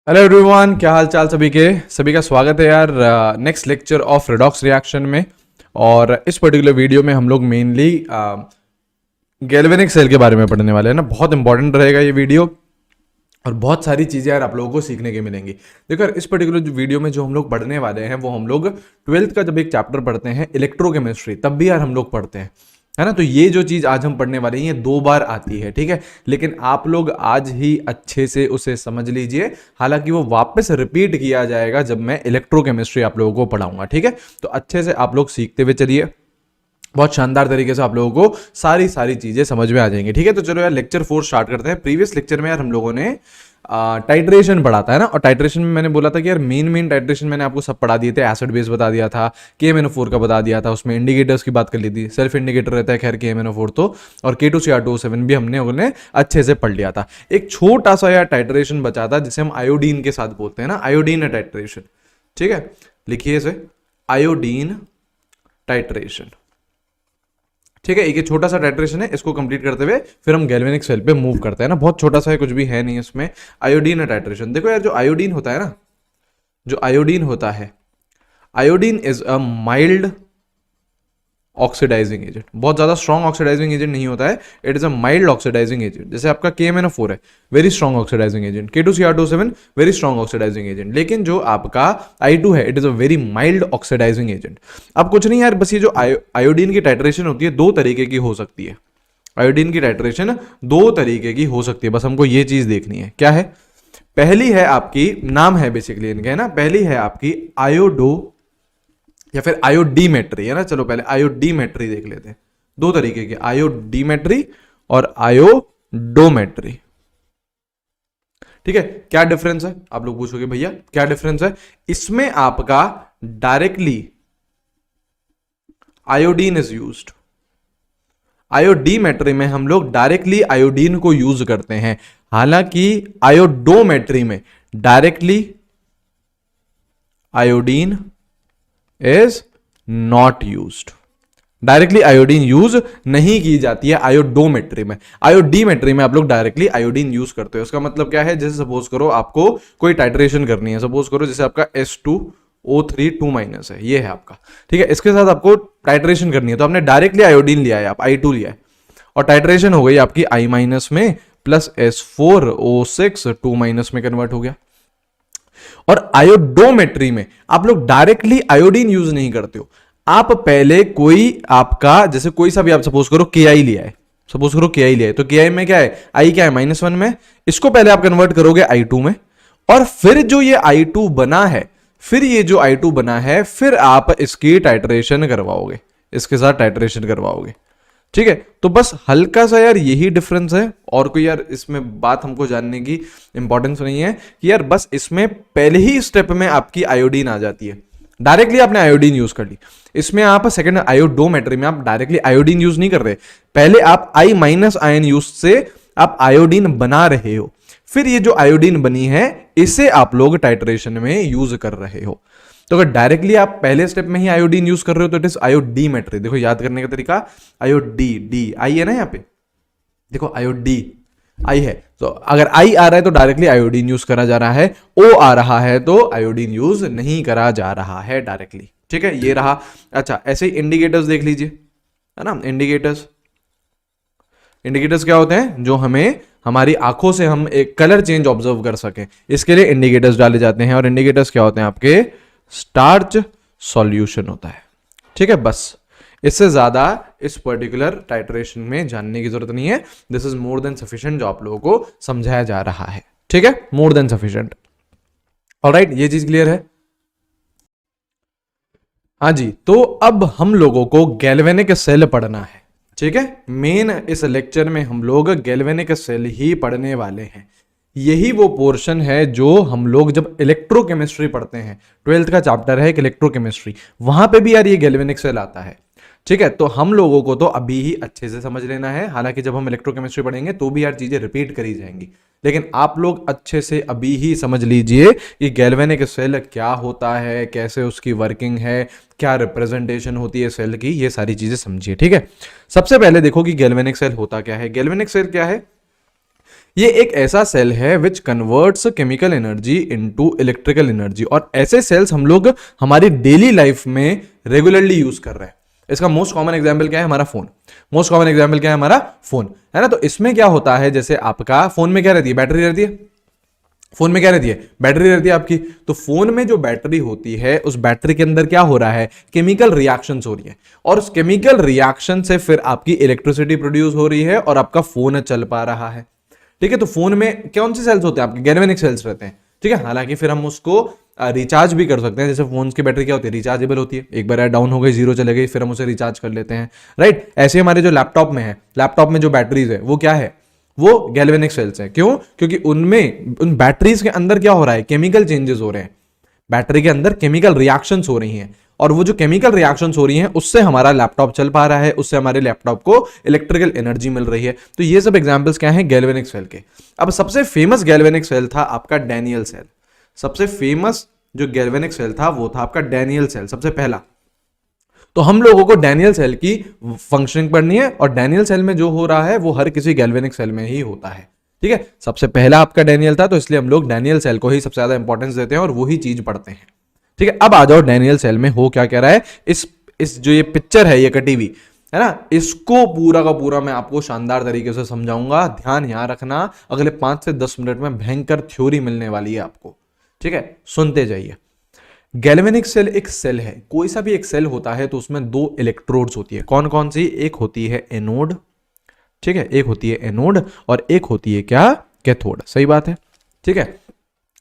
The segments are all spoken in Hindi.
हेलो एवरीवन, क्या हाल चाल सभी का स्वागत है यार next lecture of redox reaction में। और इस पर्टिकुलर वीडियो में हम लोग मेनली गैल्वेनिक सेल के बारे में पढ़ने वाले हैं ना। बहुत इंपॉर्टेंट रहेगा ये वीडियो और बहुत सारी चीज़ें यार आप लोगों को सीखने के मिलेंगी। देखो यार, इस पर्टिकुलर वीडियो में जो हम लोग पढ़ने वाले हैं वो हम लोग 12th का जब एक चैप्टर पढ़ते हैं इलेक्ट्रोकेमिस्ट्री, तब भी यार हम लोग पढ़ते हैं, है ना। तो ये जो चीज़ आज हम पढ़ने वाले हैं ये 2 बार आती है, ठीक है। लेकिन आप लोग आज ही अच्छे से उसे समझ लीजिए, हालांकि वो वापस रिपीट किया जाएगा जब मैं इलेक्ट्रोकेमिस्ट्री आप लोगों को पढ़ाऊंगा, ठीक है। तो अच्छे से आप लोग सीखते हुए चलिए, बहुत शानदार तरीके से आप लोगों को सारी चीजें समझ में आ जाएंगी, ठीक है। तो चलो यार लेक्चर 4 स्टार्ट करते हैं। प्रीवियस लेक्चर में यार हम लोगों ने टाइट्रेशन पढ़ा था, है ना। और टाइट्रेशन में मैंने बोला था कि यार मेन टाइट्रेशन मैंने आपको सब पढ़ा दिए थे। एसिड बेस बता दिया था, KMnO4 का बता दिया था, उसमें इंडिकेटर्स की बात कर ली थी। सेल्फ इंडिकेटर रहता है खैर KMnO4 तो, और K2CR2O7 भी हमने उन्हें अच्छे से पढ़ लिया था। एक छोटा सा यार टाइट्रेशन बचा था जिसे हम आयोडीन के साथ बोलते हैं ना, आयोडीन टाइट्रेशन, ठीक है। लिखिए इसे आयोडीन टाइट्रेशन, ठीक है। एक छोटा सा टाइट्रेशन है, इसको कंप्लीट करते हुए फिर हम गैल्वेनिक सेल पे मूव करते हैं ना। बहुत छोटा सा है, कुछ भी है नहीं इसमें। आयोडीन टाइट्रेशन देखो यार, जो आयोडीन होता है ना, जो आयोडीन होता है, iodine is a mild oxidizing agent. बहुत ज्यादा स्ट्रॉन्ग ऑक्सीडाइजिंग एजेंट नहीं होता है, it is a mild oxidizing agent. जैसे आपका KMnO4 है, very strong oxidizing agent. K2CR2O7 very strong oxidizing agent. लेकिन जो आपका I2 है, it is a very mild oxidizing agent. अब कुछ नहीं यार, बस ये जो आयोडीन की टाइट्रेशन होती है 2 तरीके की हो सकती है। आयोडीन की टाइट्रेशन 2 तरीके की हो सकती है, बस हमको ये चीज देखनी है। क्या है? पहली है आपकी, नाम है बेसिकली इनके, है ना। पहली है आपकी आयोडो या फिर आयोडीमेट्री, है ना। चलो पहले आयोडीमेट्री देख लेते हैं। 2 तरीके की, आयोडीमेट्री और आयोडोमेट्री, ठीक है। क्या डिफरेंस है? आप लोग पूछोगे भैया क्या डिफरेंस है? इसमें आपका directly iodine is used. Iodimetry में हम लोग डायरेक्टली आयोडीन को यूज करते हैं, हालांकि आयोडोमेट्री में directly iodine is not used. Directly iodine use नहीं की जाती है आयोडोमेट्री में। आयोडीमेट्री में आप लोग डायरेक्टली आयोडीन यूज करते हो। इसका मतलब क्या है? जैसे सपोज करो आपको कोई टाइट्रेशन करनी है, सपोज करो जैसे आपका S2O3 2- है, ये है आपका, ठीक है। इसके साथ आपको टाइट्रेशन करनी है, तो आपने डायरेक्टली आयोडीन लिया है, आप I2 लिया है, और टाइट्रेशन हो गई आपकी I- में प्लस S4O6 2- में कन्वर्ट हो गया। और आयोडोमेट्री में आप लोग डायरेक्टली आयोडीन यूज नहीं करते हो। आप पहले कोई आपका, जैसे कोई सा भी आप सपोज करो Ki लिया है, सपोज करो Ki लिया है, तो Ki में क्या है? I क्या है? -1 में। इसको पहले आप कन्वर्ट करोगे I2 में, और फिर जो ये I2 बना है, फिर आप इसकी टाइट्रेशन करवाओगे, इसके साथ टाइट्रेशन करवाओगे, ठीक है। तो बस हल्का सा यार यही डिफरेंस है, और कोई यार इसमें बात हमको जानने की इंपॉर्टेंस नहीं है कि यार बस इसमें पहले ही स्टेप में आपकी आयोडीन आ जाती है, डायरेक्टली आपने आयोडीन यूज कर ली। इसमें आप सेकंड आयोडोमेट्री में आप डायरेक्टली आयोडीन यूज नहीं कर रहे, पहले आप I- आयन यूज से आप आयोडीन बना रहे हो, फिर ये जो आयोडीन बनी है इसे आप लोग टाइट्रेशन में यूज कर रहे हो। तो अगर डायरेक्टली आप पहले स्टेप में ही आयोडीन यूज कर रहे हो तो इट इज आयोडीमेट्री। देखो याद करने का तरीका, आयोडी डी आई है ना, यहाँ पे देखो आयोडी आई है, तो अगर आई आ रहा है तो डायरेक्टली आयोडीन यूज करा जा रहा है, ओ आ रहा है तो आयोडीन यूज नहीं करा जा रहा है डायरेक्टली, ठीक है। ये रहा। अच्छा, ऐसे ही इंडिकेटर्स देख लीजिए, है ना। इंडिकेटर्स क्या होते हैं? जो हमें हमारी आंखों से हम एक कलर चेंज ऑब्जर्व कर सकें, इसके लिए इंडिकेटर्स डाले जाते हैं। और इंडिकेटर्स क्या होते हैं? आपके स्टार्च सॉल्यूशन होता है, ठीक है। बस इससे ज्यादा इस पर्टिकुलर टाइट्रेशन में जानने की जरूरत नहीं है। This is more than sufficient जो आप लोगों को समझाया जा रहा है, ठीक है। More than sufficient, alright. ये चीज क्लियर है? हाँ जी। तो अब हम लोगों को गैल्वेनिक सेल पढ़ना है, ठीक है। मेन इस लेक्चर में हम लोग गैल्वेनिक सेल ही पढ़ने वाले हैं। यही वो पोर्शन है जो हम लोग जब इलेक्ट्रोकेमिस्ट्री पढ़ते हैं, 12th का चैप्टर है एक इलेक्ट्रोकेमिस्ट्री, वहां पे भी यार ये गैल्वेनिक सेल आता है, ठीक है। तो हम लोगों को तो अभी ही अच्छे से समझ लेना है, हालांकि जब हम इलेक्ट्रोकेमिस्ट्री पढ़ेंगे तो भी यार चीजें रिपीट करी जाएंगी, लेकिन आप लोग अच्छे से अभी ही समझ लीजिए कि गैल्वेनिक सेल क्या होता है, कैसे उसकी वर्किंग है, क्या रिप्रेजेंटेशन होती है सेल की, ये सारी चीजें समझिए, ठीक है। सबसे पहले देखो कि गैल्वेनिक सेल होता क्या है। गैल्वेनिक सेल क्या है? ये एक ऐसा सेल है which converts chemical energy into electrical energy, और ऐसे सेल्स हम लोग हमारी डेली लाइफ में रेगुलरली यूज कर रहे हैं। इसका मोस्ट कॉमन एग्जांपल क्या है? हमारा फोन। मोस्ट कॉमन एग्जांपल क्या है? हमारा फोन, है ना। तो इसमें क्या होता है, जैसे आपका फोन में क्या रहती है? बैटरी रहती है। फोन में क्या रहती है? बैटरी रहती है आपकी। तो फोन में जो बैटरी होती है, उस बैटरी के अंदर क्या हो रहा है? केमिकल रिएक्शंस हो रही है, और उस केमिकल रिएक्शन से फिर आपकी इलेक्ट्रिसिटी प्रोड्यूस हो रही है और आपका फोन चल पा रहा है। ठीक है, तो फोन में कौन से सेल्स होते हैं? आपके गैल्वेनिक सेल्स रहते हैं। ठीक है, हालांकि फिर हम उसको रिचार्ज भी कर सकते हैं। जैसे फोन की बैटरी क्या होती है? रिचार्जेबल होती है। एक बार डाउन हो गई, जीरो चले गई, फिर हम उसे रिचार्ज कर लेते हैं, राइट। ऐसे हमारे जो लैपटॉप में है, लैपटॉप में जो बैटरीज है वो क्या है? वो गैल्वेनिक सेल्स है। क्यों? क्योंकि उनमें, उन बैटरीज के अंदर क्या हो रहा है? केमिकल चेंजेस हो रहे हैं। बैटरी के अंदर केमिकल रिएक्शंस हो रही हैं, और वो जो केमिकल रिएक्शंस हो रही हैं उससे हमारा लैपटॉप चल पा रहा है, उससे हमारे लैपटॉप को इलेक्ट्रिकल एनर्जी मिल रही है। तो ये सब एग्जांपल्स क्या हैं? गैल्वेनिक सेल के। अब सबसे फेमस गैल्वेनिक सेल था आपका डैनियल सेल। सबसे फेमस जो गैल्वेनिक सेल था वो था आपका डैनियल सेल, सबसे पहला। तो हम लोगों को डैनियल सेल की फंक्शनिंग पढ़नी है, और डैनियल सेल में जो हो रहा है वो हर किसी गैल्वेनिक सेल में ही होता है। ठीक है, सबसे पहला आपका डैनियल था, तो इसलिए हम लोग डैनियल सेल को ही सबसे ज्यादा इंपॉर्टेंस देते हैं और वही चीज पढ़ते हैं। ठीक है, अब आ जाओ डैनियल सेल में हो क्या कह रहा है। इस जो ये पिक्चर है, ये कटी हुई है ना, इसको पूरा का पूरा मैं आपको शानदार तरीके से समझाऊंगा। ध्यान यहां रखना, अगले 5 से 10 मिनट में भयंकर थ्योरी मिलने वाली है आपको। ठीक है, सुनते जाइए। गैल्वेनिक सेल एक सेल है, कोई सा भी एक सेल होता है तो उसमें 2 इलेक्ट्रोड्स होती है। कौन कौन सी? एक होती है एनोड, ठीक है, एक होती है एनोड, और एक होती है क्या? कैथोड। सही बात है, ठीक है।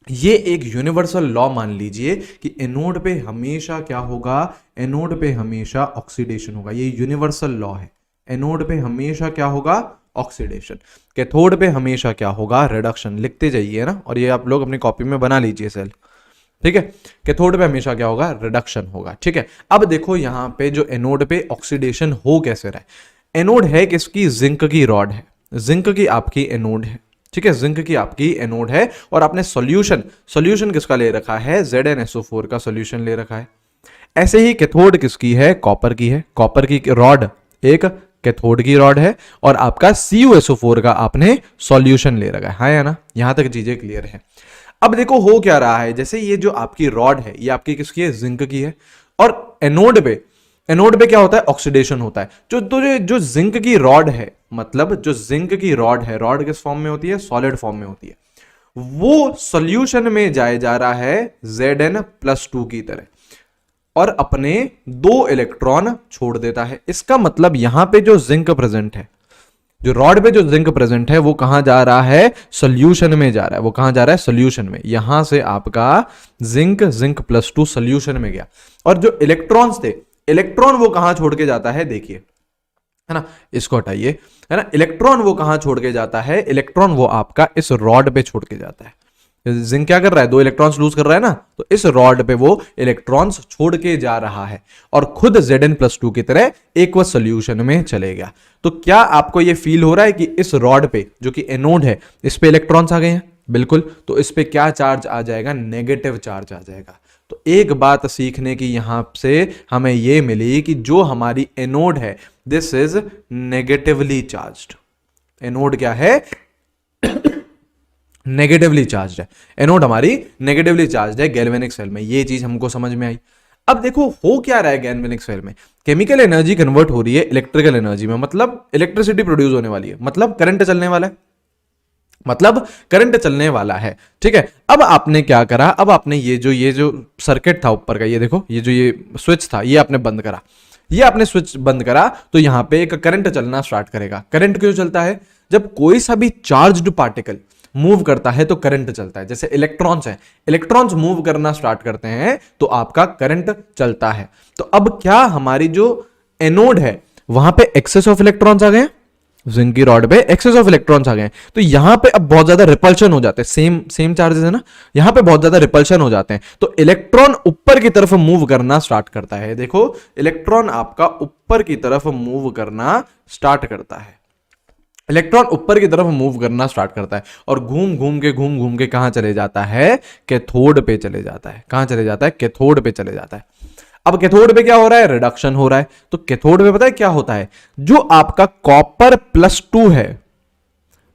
ये एक यूनिवर्सल लॉ मान लीजिए कि एनोड पे हमेशा क्या होगा? एनोड पे हमेशा ऑक्सीडेशन होगा। ये यूनिवर्सल लॉ है। एनोड पे हमेशा क्या होगा? ऑक्सीडेशन। कैथोड पे हमेशा क्या होगा? रिडक्शन। लिखते जाइए ना, और ये आप लोग अपनी कॉपी में बना लीजिए सेल। ठीक है, कैथोड पे हमेशा क्या होगा? रिडक्शन होगा। ठीक है, अब देखो यहां पे जो एनोड पे ऑक्सीडेशन हो कैसे रहा है। एनोड है किसकी? जिंक की रॉड है। जिंक की आपकी एनोड है। ठीक है, जिंक की आपकी एनोड है, और आपने सॉल्यूशन किसका ले रखा है? ZnSO4 का सॉल्यूशन ले रखा है। ऐसे ही कैथोड किसकी है? कॉपर की है। कॉपर की रॉड एक कैथोड की रॉड है, और आपका CuSO4 का आपने सॉल्यूशन ले रखा है। हाँ या ना? यहां तक चीजें क्लियर है। अब देखो हो क्या रहा है, जैसे ये जो आपकी रॉड है ये आपकी किसकी है? जिंक की है, और एनोड पे क्या होता है? ऑक्सीडेशन होता है। जो जिंक की रॉड है, मतलब जो जिंक की रॉड है, रॉड किस फॉर्म में होती है? सॉलिड फॉर्म में होती है। वो सॉल्यूशन में जाए जा रहा है Zn+2 की तरह, और अपने 2 इलेक्ट्रॉन छोड़ देता है। इसका मतलब यहां पे जो जिंक प्रेजेंट है, जो रॉड पे जो जिंक प्रेजेंट है, वो कहां जा रहा है? सॉल्यूशन में जा रहा है। वो कहां जा रहा है? सॉल्यूशन में। यहां से आपका जिंक+2 सॉल्यूशन में गया, और जो इलेक्ट्रॉन्स थे, इलेक्ट्रॉन वो कहां छोड़ के जाता है? देखिए, है ना, इसको हटाइए, है ना। इलेक्ट्रॉन वो कहां छोड़ के जाता है? इलेक्ट्रॉन वो आपका इस रॉड पे छोड़ के जाता है। जिंक क्या कर रहा है? 2 इलेक्ट्रॉन्स लूज कर रहा है ना, तो इस रॉड पे वो इलेक्ट्रॉन्स छोड़ के जा रहा है, और खुद Zn+2 की तरह एक्वस सॉल्यूशन में चले गया। तो क्या आपको ये फील हो रहा है कि इस रॉड पे, जो कि एनोड है, इस पे इलेक्ट्रॉन्स आ गए हैं? बिल्कुल। तो इस पे क्या चार्ज आ जाएगा? नेगेटिव चार्ज आ जाएगा। तो एक बात सीखने की यहां से हमें यह मिली कि जो हमारी एनोड है, this is negatively charged. Anode क्या है? नेगेटिवली चार्ज्ड है। एनोड हमारी नेगेटिवली चार्ज्ड है गैल्वेनिक सेल में। ये चीज हमको समझ में आई। अब देखो हो क्या रहा है गैल्वेनिक सेल में। केमिकल एनर्जी कन्वर्ट हो रही है इलेक्ट्रिकल एनर्जी में, मतलब इलेक्ट्रिसिटी प्रोड्यूस होने वाली है, मतलब करंट चलने वाला है, मतलब करंट चलने वाला है। ठीक है, अब आपने क्या करा? अब आपने ये जो सर्किट था ऊपर का, ये देखो, ये स्विच था, ये आपने बंद करा। ये आपने स्विच बंद करा तो यहां पे एक करंट चलना स्टार्ट करेगा। करंट क्यों चलता है? जब कोई सा भी चार्ज्ड पार्टिकल मूव करता है तो करंट चलता है। जैसे इलेक्ट्रॉन्स हैं, इलेक्ट्रॉन्स मूव करना स्टार्ट करते हैं तो आपका करंट चलता है। तो अब क्या हमारी जो एनोड है वहां पे एक्सेस ऑफ इलेक्ट्रॉन्स आ गए, जिंक की रॉड पे एक्सेस ऑफ इलेक्ट्रॉन्स आ गए, तो यहां पे अब बहुत ज्यादा रिपल्शन हो जाते हैं। सेम चार्जेस है ना, यहां पे बहुत ज्यादा रिपल्शन हो जाते हैं, तो इलेक्ट्रॉन ऊपर की तरफ मूव करना स्टार्ट करता है। देखो, इलेक्ट्रॉन आपका ऊपर की तरफ मूव करना स्टार्ट करता है। इलेक्ट्रॉन ऊपर की तरफ मूव करना स्टार्ट करता है, और घूम घूम के कहां चले जाता है? कैथोड पे चले जाता है। कहां चले जाता है? कैथोड पे चले जाता है। अब कैथोड पे क्या हो रहा है? रिडक्शन हो रहा है। तो कैथोड पे पता है क्या होता है? जो आपका कॉपर+2 है,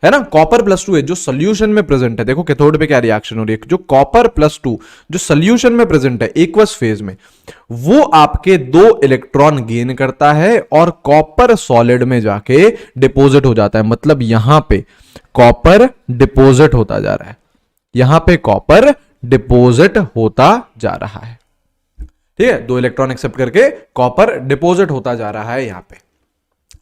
है ना, कॉपर प्लस 2 है जो सोल्यूशन में प्रेजेंट है, देखो कैथोड पे क्या रिएक्शन हो रही है, जो कॉपर प्लस 2 जो सोल्यूशन में प्रेजेंट है एक्वस फेज में, वो आपके 2 इलेक्ट्रॉन गेन करता है और कॉपर सॉलिड में जाके डिपोजिट हो जाता है। मतलब यहां पे कॉपर डिपोजिट होता जा रहा है, यहां पे कॉपर डिपोजिट होता जा रहा है, ठीक है, 2 इलेक्ट्रॉन एक्सेप्ट करके कॉपर डिपोजिट होता जा रहा है यहां पे।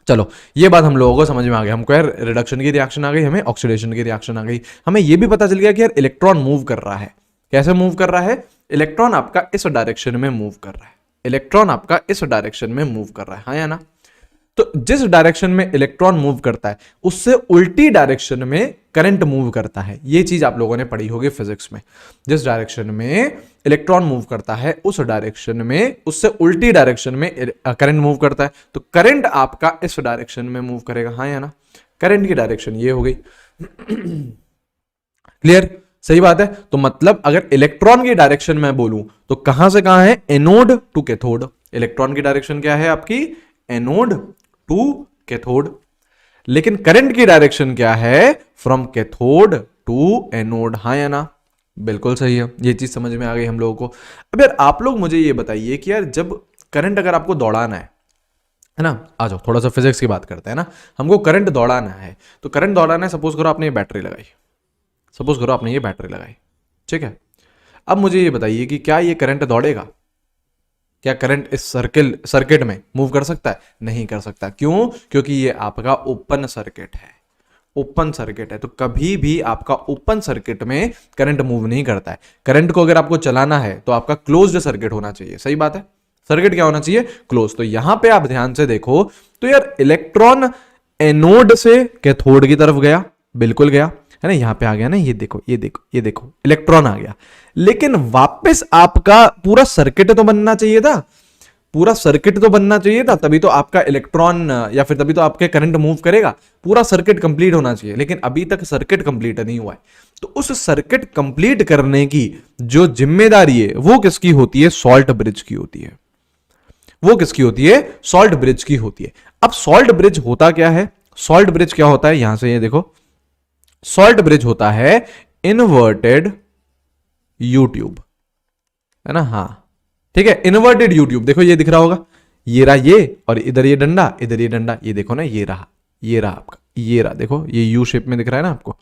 चलो ये बात हम लोगों को समझ में आ गई, हमको यार रिडक्शन की रिएक्शन आ गई, हमें ऑक्सीडेशन की रिएक्शन आ गई, हमें ये भी पता चल गया कि यार इलेक्ट्रॉन मूव कर रहा है। कैसे मूव कर रहा है? इलेक्ट्रॉन आपका इस डायरेक्शन में मूव कर रहा है, इलेक्ट्रॉन आपका इस डायरेक्शन में मूव कर रहा है, हाँ या ना? तो जिस डायरेक्शन में इलेक्ट्रॉन मूव करता है उससे उल्टी डायरेक्शन में करंट मूव करता है। ये चीज आप लोगों ने पढ़ी होगी फिजिक्स में। जिस डायरेक्शन में इलेक्ट्रॉन मूव करता है उस डायरेक्शन में उससे उल्टी डायरेक्शन में करंट मूव करता है, तो करंट आपका इस डायरेक्शन में मूव करेगा, हाँ या ना? करंट की डायरेक्शन ये हो गई। क्लियर? सही बात है। तो मतलब अगर इलेक्ट्रॉन की डायरेक्शन में बोलूं तो कहां से कहां है? Anode to cathode. इलेक्ट्रॉन की डायरेक्शन क्या है आपकी? Anode to cathode. लेकिन करंट की डायरेक्शन क्या है? फ्रॉम कैथोड टू एनोड, हाँ या ना? बिल्कुल सही है, ये चीज समझ में आ गई हम लोगों को। अब यार आप लोग मुझे ये बताइए कि यार जब करंट अगर आपको दौड़ाना है ना, आ जाओ थोड़ा सा फिजिक्स की बात करते हैं ना, हमको करंट दौड़ाना है, तो करंट दौड़ाना है, सपोज करो आपने ये बैटरी लगाई, सपोज करो आपने ये बैटरी लगाई, ठीक है। अब मुझे ये बताइए कि क्या ये करंट दौड़ेगा? क्या करंट इस सर्किट में मूव कर सकता है? नहीं कर सकता। क्यों? क्योंकि ये आपका ओपन सर्किट है, ओपन सर्किट है, तो कभी भी आपका ओपन सर्किट में करंट मूव नहीं करता है। करंट को अगर आपको चलाना है तो आपका क्लोज्ड सर्किट होना चाहिए, सही बात है। सर्किट क्या होना चाहिए? क्लोज। तो यहां पे आप ध्यान से देखो तो यार इलेक्ट्रॉन एनोड से कैथोड की तरफ गया, बिल्कुल गया, है ना, यहां पे आ गया ना, ये देखो ये देखो ये देखो इलेक्ट्रॉन आ गया, लेकिन वापस आपका पूरा सर्किट तो बनना चाहिए था, पूरा सर्किट तो बनना चाहिए था, तभी तो आपका इलेक्ट्रॉन या फिर तभी तो आपके करंट मूव करेगा, पूरा सर्किट कंप्लीट होना चाहिए, लेकिन अभी तक सर्किट कंप्लीट नहीं हुआ है। तो उस सर्किट कंप्लीट करने की जो जिम्मेदारी है वो किसकी होती है? सॉल्ट ब्रिज की होती है। वो किसकी होती है? सॉल्ट ब्रिज की होती है। अब सॉल्ट ब्रिज होता क्या है? सॉल्ट ब्रिज क्या होता है? यहां से ये देखो, सॉल्ट ब्रिज होता है इनवर्टेड यू ट्यूब, है ना, हाँ ठीक है, इनवर्टेड यू ट्यूब। देखो ये दिख रहा होगा, ये रहा ये, और इधर ये डंडा, इधर ये डंडा, ये देखो ना, ये रहा आपका, ये रहा, देखो ये यू शेप में दिख रहा है ना आपको,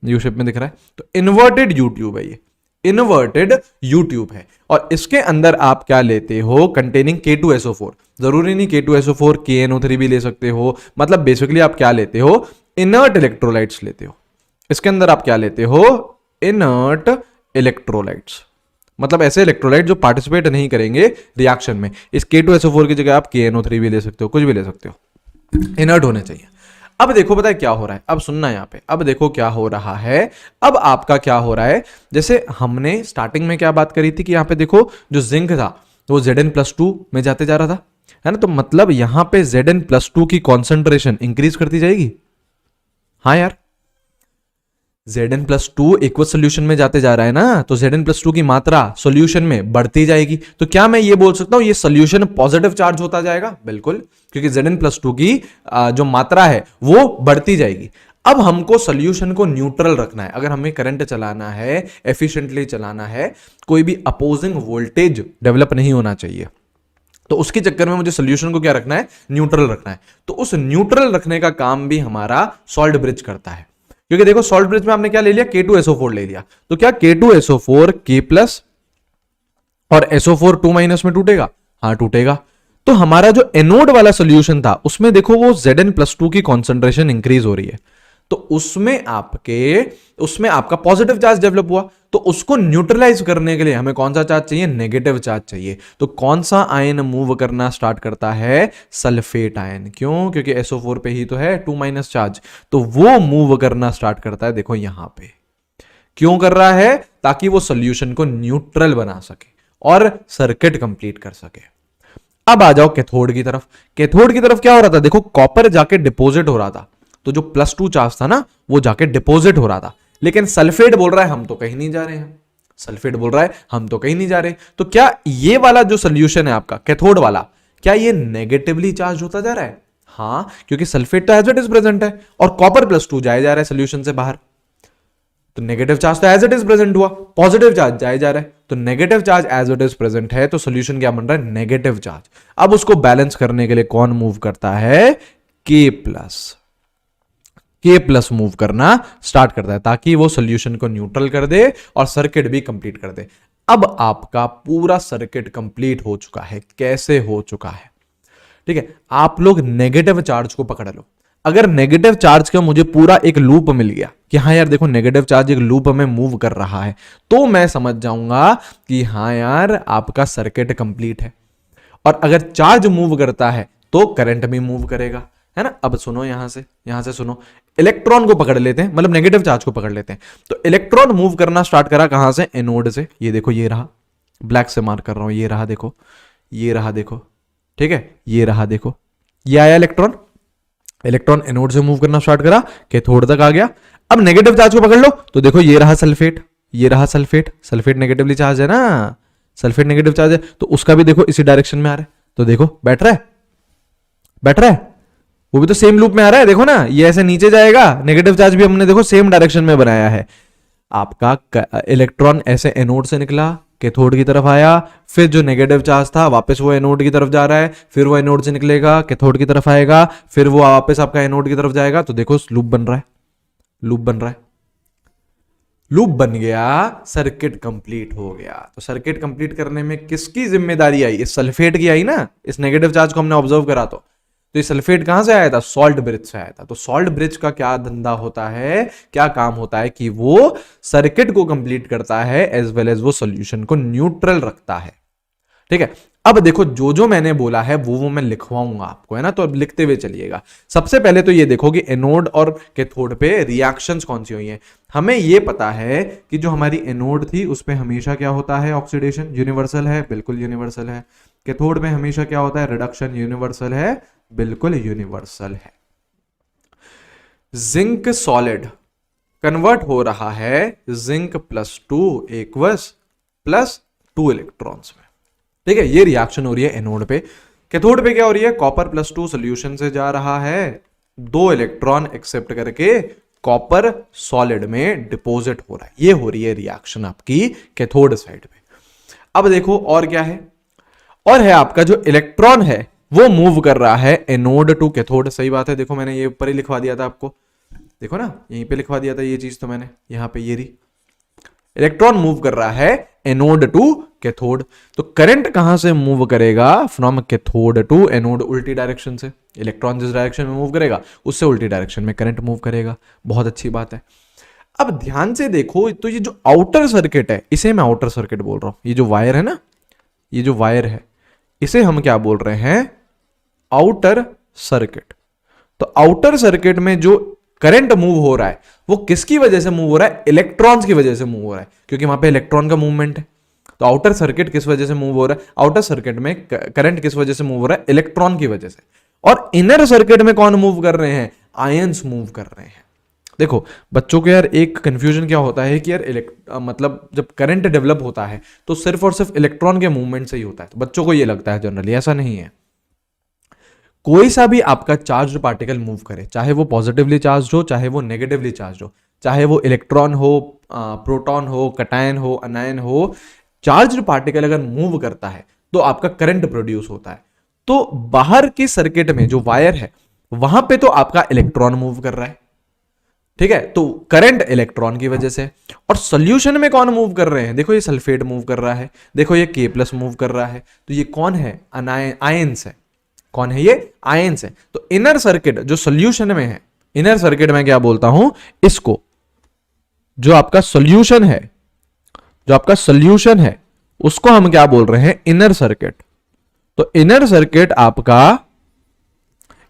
यू शेप में दिख रहा है, तो इन्वर्टेड यू ट्यूब है, ये इन्वर्टेड यू ट्यूब है। और इसके अंदर आप क्या लेते हो? Containing K2SO4। जरूरी नहीं K2SO4, KNO3 भी ले सकते हो। मतलब बेसिकली आप क्या लेते हो? इनर्ट इलेक्ट्रोलाइट्स लेते हो। इसके अंदर आप क्या लेते हो? इनर्ट इलेक्ट्रोलाइट्स, मतलब ऐसे इलेक्ट्रोलाइट जो पार्टिसिपेट नहीं करेंगे रिएक्शन में। इस K2SO4 की जगह आप KNO3 भी ले सकते हो, कुछ भी ले सकते हो, इनर्ट होने चाहिए। अब देखो पता है क्या हो रहा है, अब सुनना यहां पे, अब देखो क्या हो रहा है। अब आपका क्या हो रहा है, जैसे हमने स्टार्टिंग में क्या बात करी थी कि यहां पे देखो जो जिंक था वो Zn+2 में जाते जा रहा था, है ना, तो मतलब यहां पे Zn+2 की कॉन्सेंट्रेशन इंक्रीज करती जाएगी। हाँ यार, Zn+2 एक्वस सोल्यूशन में जाते जा रहा है ना, तो Zn+2 की मात्रा सोल्यूशन में बढ़ती जाएगी। तो क्या मैं ये बोल सकता हूं ये सोल्यूशन पॉजिटिव चार्ज होता जाएगा? बिल्कुल, क्योंकि Zn+2 की जो मात्रा है वो बढ़ती जाएगी। अब हमको सोल्यूशन को न्यूट्रल रखना है। अगर हमें करंट चलाना है, एफिशिएंटली चलाना है, कोई भी अपोजिंग वोल्टेज डेवलप नहीं होना चाहिए, तो उसके चक्कर में मुझे सोल्यूशन को क्या रखना है? न्यूट्रल रखना है। तो उस न्यूट्रल रखने का काम भी हमारा सॉल्ट ब्रिज करता है। क्योंकि देखो सॉल्ट ब्रिज में आपने क्या ले लिया? K2SO4 ले लिया, तो क्या K2SO4 K+ और SO4 2- में टूटेगा? हाँ टूटेगा। तो हमारा जो एनोड वाला सोल्यूशन था उसमें देखो वो Zn+2 की कॉन्सेंट्रेशन इंक्रीज हो रही है, तो उसमें आपका पॉजिटिव चार्ज डेवलप हुआ। तो उसको न्यूट्रलाइज करने के लिए हमें कौन सा चार्ज चाहिए? नेगेटिव चार्ज चाहिए। तो कौन सा आयन मूव करना स्टार्ट करता है? Sulphate ion. क्यों? क्योंकि SO4 पे ही तो है 2- चार्ज, तो वो मूव करना स्टार्ट करता है। देखो यहां पे क्यों कर रहा है? ताकि वो सोल्यूशन को न्यूट्रल बना सके और सर्किट कंप्लीट कर सके। अब आ जाओ कैथोड की तरफ। कैथोड की तरफ क्या हो रहा था? देखो कॉपर जाके डिपोजिट हो रहा था, तो जो +2 चार्ज था ना वो जाके डिपोजिट हो रहा था, लेकिन सल्फेट बोल रहा है हम तो कहीं नहीं जा रहे हैं। सल्फेट बोल रहा है हम तो कहीं नहीं जा रहे। तो क्या ये वाला जो सोल्यूशन है आपका कैथोड वाला, क्या ये नेगेटिवली चार्ज होता जा रहा है? हाँ, क्योंकि सल्फेट तो एज इट इज प्रेजेंट है और कॉपर +2 जाए जा रहा है सोल्यूशन से बाहर, तो नेगेटिव चार्ज तो एज इट इज प्रेजेंट हुआ, पॉजिटिव चार्ज जाए जा रहा है, तो negative charge as it is present है, तो सोल्यूशन क्या बन रहा है, नेगेटिव चार्ज। अब उसको बैलेंस करने के लिए कौन मूव करता है, के प्लस मूव करना स्टार्ट करता है, ताकि वो सोल्यूशन को न्यूट्रल कर दे और सर्किट भी कंप्लीट कर दे। अब आपका पूरा सर्किट कंप्लीट हो चुका है। कैसे हो चुका है, ठीक है, आप लोग नेगेटिव चार्ज को पकड़ लो। अगर नेगेटिव चार्ज का मुझे पूरा एक लूप मिल गया कि हाँ यार देखो नेगेटिव चार्ज एक लूप में मूव कर रहा है, तो मैं समझ जाऊंगा कि हाँ यार आपका सर्किट कंप्लीट है। और अगर चार्ज मूव करता है तो करंट भी मूव करेगा, है ना। अब सुनो, यहां से सुनो, इलेक्ट्रॉन को पकड़ लेते हैं, मतलब नेगेटिव चार्ज को पकड़ लेते हैं। तो इलेक्ट्रॉन मूव करना स्टार्ट करा कहां से, एनोड से। ये देखो, ये रहा, ब्लैक से मार्क कर रहा हूं, ये रहा देखो, ये रहा देखो, ठीक है, ये रहा देखो, ये आया इलेक्ट्रॉन। इलेक्ट्रॉन एनोड से मूव करना स्टार्ट करा, कैथोड तक आ गया। अब नेगेटिव चार्ज को पकड़ लो, तो देखो ये रहा सल्फेट, ये रहा सल्फेट, सल्फेट नेगेटिवली चार्ज है ना, सल्फेट नेगेटिव चार्ज है, तो उसका भी देखो इसी डायरेक्शन में आ रहा है, तो देखो बैठ रहा है, बैठ रहा है, वो भी तो सेम लूप में आ रहा है, देखो ना, ये ऐसे नीचे जाएगा, नेगेटिव चार्ज भी हमने देखो सेम डायरेक्शन में बनाया है। आपका इलेक्ट्रॉन ऐसे एनोड से निकला, कैथोड की तरफ आया, फिर जो नेगेटिव चार्ज था वापस वो एनोड की तरफ जा रहा है, फिर वो एनोड से निकलेगा, कैथोड की तरफ आएगा, फिर वो वापस आपका एनोड की तरफ जाएगा। तो देखो लूप बन रहा है, लूप बन रहा है, लूप बन गया, सर्किट कंप्लीट हो गया। तो सर्किट कंप्लीट करने में किसकी जिम्मेदारी आई, इस सल्फेट की आई ना, इस नेगेटिव चार्ज को हमने ऑब्जर्व करा। तो ये सल्फेट कहां से आया था, सॉल्ट ब्रिज से आया था। तो सॉल्ट ब्रिज का क्या धंधा होता है, क्या काम होता है कि वो सर्किट को कंप्लीट करता है एज वेल एज वो सॉल्यूशन को न्यूट्रल रखता है, ठीक है। अब देखो जो जो मैंने बोला है वो मैं लिखवाऊंगा आपको, है ना, तो अब लिखते हुए चलिएगा। सबसे पहले तो ये देखो कि एनोड और कैथोड पे रिएक्शंस कौन सी हुई हैं। हमें ये पता है कि जो हमारी एनोड थी उस पे हमेशा क्या होता है, ऑक्सीडेशन, यूनिवर्सल है, बिल्कुल यूनिवर्सल है। कैथोड में हमेशा क्या होता है, रिडक्शन, यूनिवर्सल है, बिल्कुल यूनिवर्सल है। जिंक सॉलिड कन्वर्ट हो रहा है जिंक +2 एक्वस +2 इलेक्ट्रॉन्स में, ठीक है। ये रिएक्शन हो रही है एनोड पे। कैथोड पे क्या हो रही है, कॉपर +2 सॉल्यूशन से जा रहा है, 2 इलेक्ट्रॉन एक्सेप्ट करके कॉपर सॉलिड में डिपॉजिट हो रहा है। ये हो रही है रिएक्शन आपकी कैथोड साइड पे। अब देखो और क्या है, और है आपका जो इलेक्ट्रॉन है वो मूव कर रहा है एनोड टू कैथोड। सही बात है, देखो मैंने ये ऊपर ही लिखवा दिया था आपको, देखो ना, यहीं पे लिखवा दिया था ये चीज, तो मैंने यहां पे ये रही, इलेक्ट्रॉन मूव कर रहा है एनोड टू कैथोड। तो करंट कहां से मूव करेगा, फ्रॉम कैथोड टू एनोड, उल्टी डायरेक्शन से। इलेक्ट्रॉन जिस डायरेक्शन में मूव करेगा उससे उल्टी डायरेक्शन में करंट मूव करेगा। बहुत अच्छी बात है। अब ध्यान से देखो, तो ये जो आउटर सर्किट है इसे मैं आउटर सर्किट बोल रहा हूं। ये जो वायर है ना, ये जो वायर है इसे हम क्या बोल रहे हैं, आउटर सर्किट। तो आउटर सर्किट में जो करंट मूव हो रहा है वो किसकी वजह से मूव हो रहा है, इलेक्ट्रॉन्स की वजह से मूव हो रहा है, क्योंकि वहां पे इलेक्ट्रॉन का मूवमेंट है। तो आउटर सर्किट किस वजह से मूव हो रहा है, आउटर सर्किट में करंट किस वजह से मूव हो रहा है, इलेक्ट्रॉन की वजह से। और इनर सर्किट में कौन मूव कर रहे हैं, आयंस मूव कर रहे हैं। देखो बच्चों को यार एक कंफ्यूजन क्या होता है कि यार मतलब जब करंट डेवलप होता है तो सिर्फ और सिर्फ इलेक्ट्रॉन के मूवमेंट से ही होता है। तो बच्चों को ये लगता है जनरली, ऐसा नहीं है। कोई सा भी आपका चार्ज पार्टिकल मूव करे, चाहे वो पॉजिटिवली चार्ज हो चाहे वो नेगेटिवली चार्ज हो, चाहे वो इलेक्ट्रॉन हो, प्रोटॉन हो, कटायन हो, अनायन हो, चार्ज पार्टिकल अगर मूव करता है तो आपका करंट प्रोड्यूस होता है। तो बाहर के सर्किट में जो वायर है वहां पे तो आपका इलेक्ट्रॉन मूव कर रहा है, ठीक है, तो करंट इलेक्ट्रॉन की वजह से। और सॉल्यूशन में कौन मूव कर रहे हैं, देखो ये सल्फेट मूव कर रहा है, देखो ये K+ मूव कर रहा है, तो ये कौन है, आयंस है। कौन है ये, आयंस है। तो इनर सर्किट जो सॉल्यूशन में है, इनर सर्किट में क्या बोलता हूं इसको, जो आपका सॉल्यूशन है, जो आपका सॉल्यूशन है उसको हम क्या बोल रहे हैं, इनर सर्किट। तो इनर सर्किट आपका,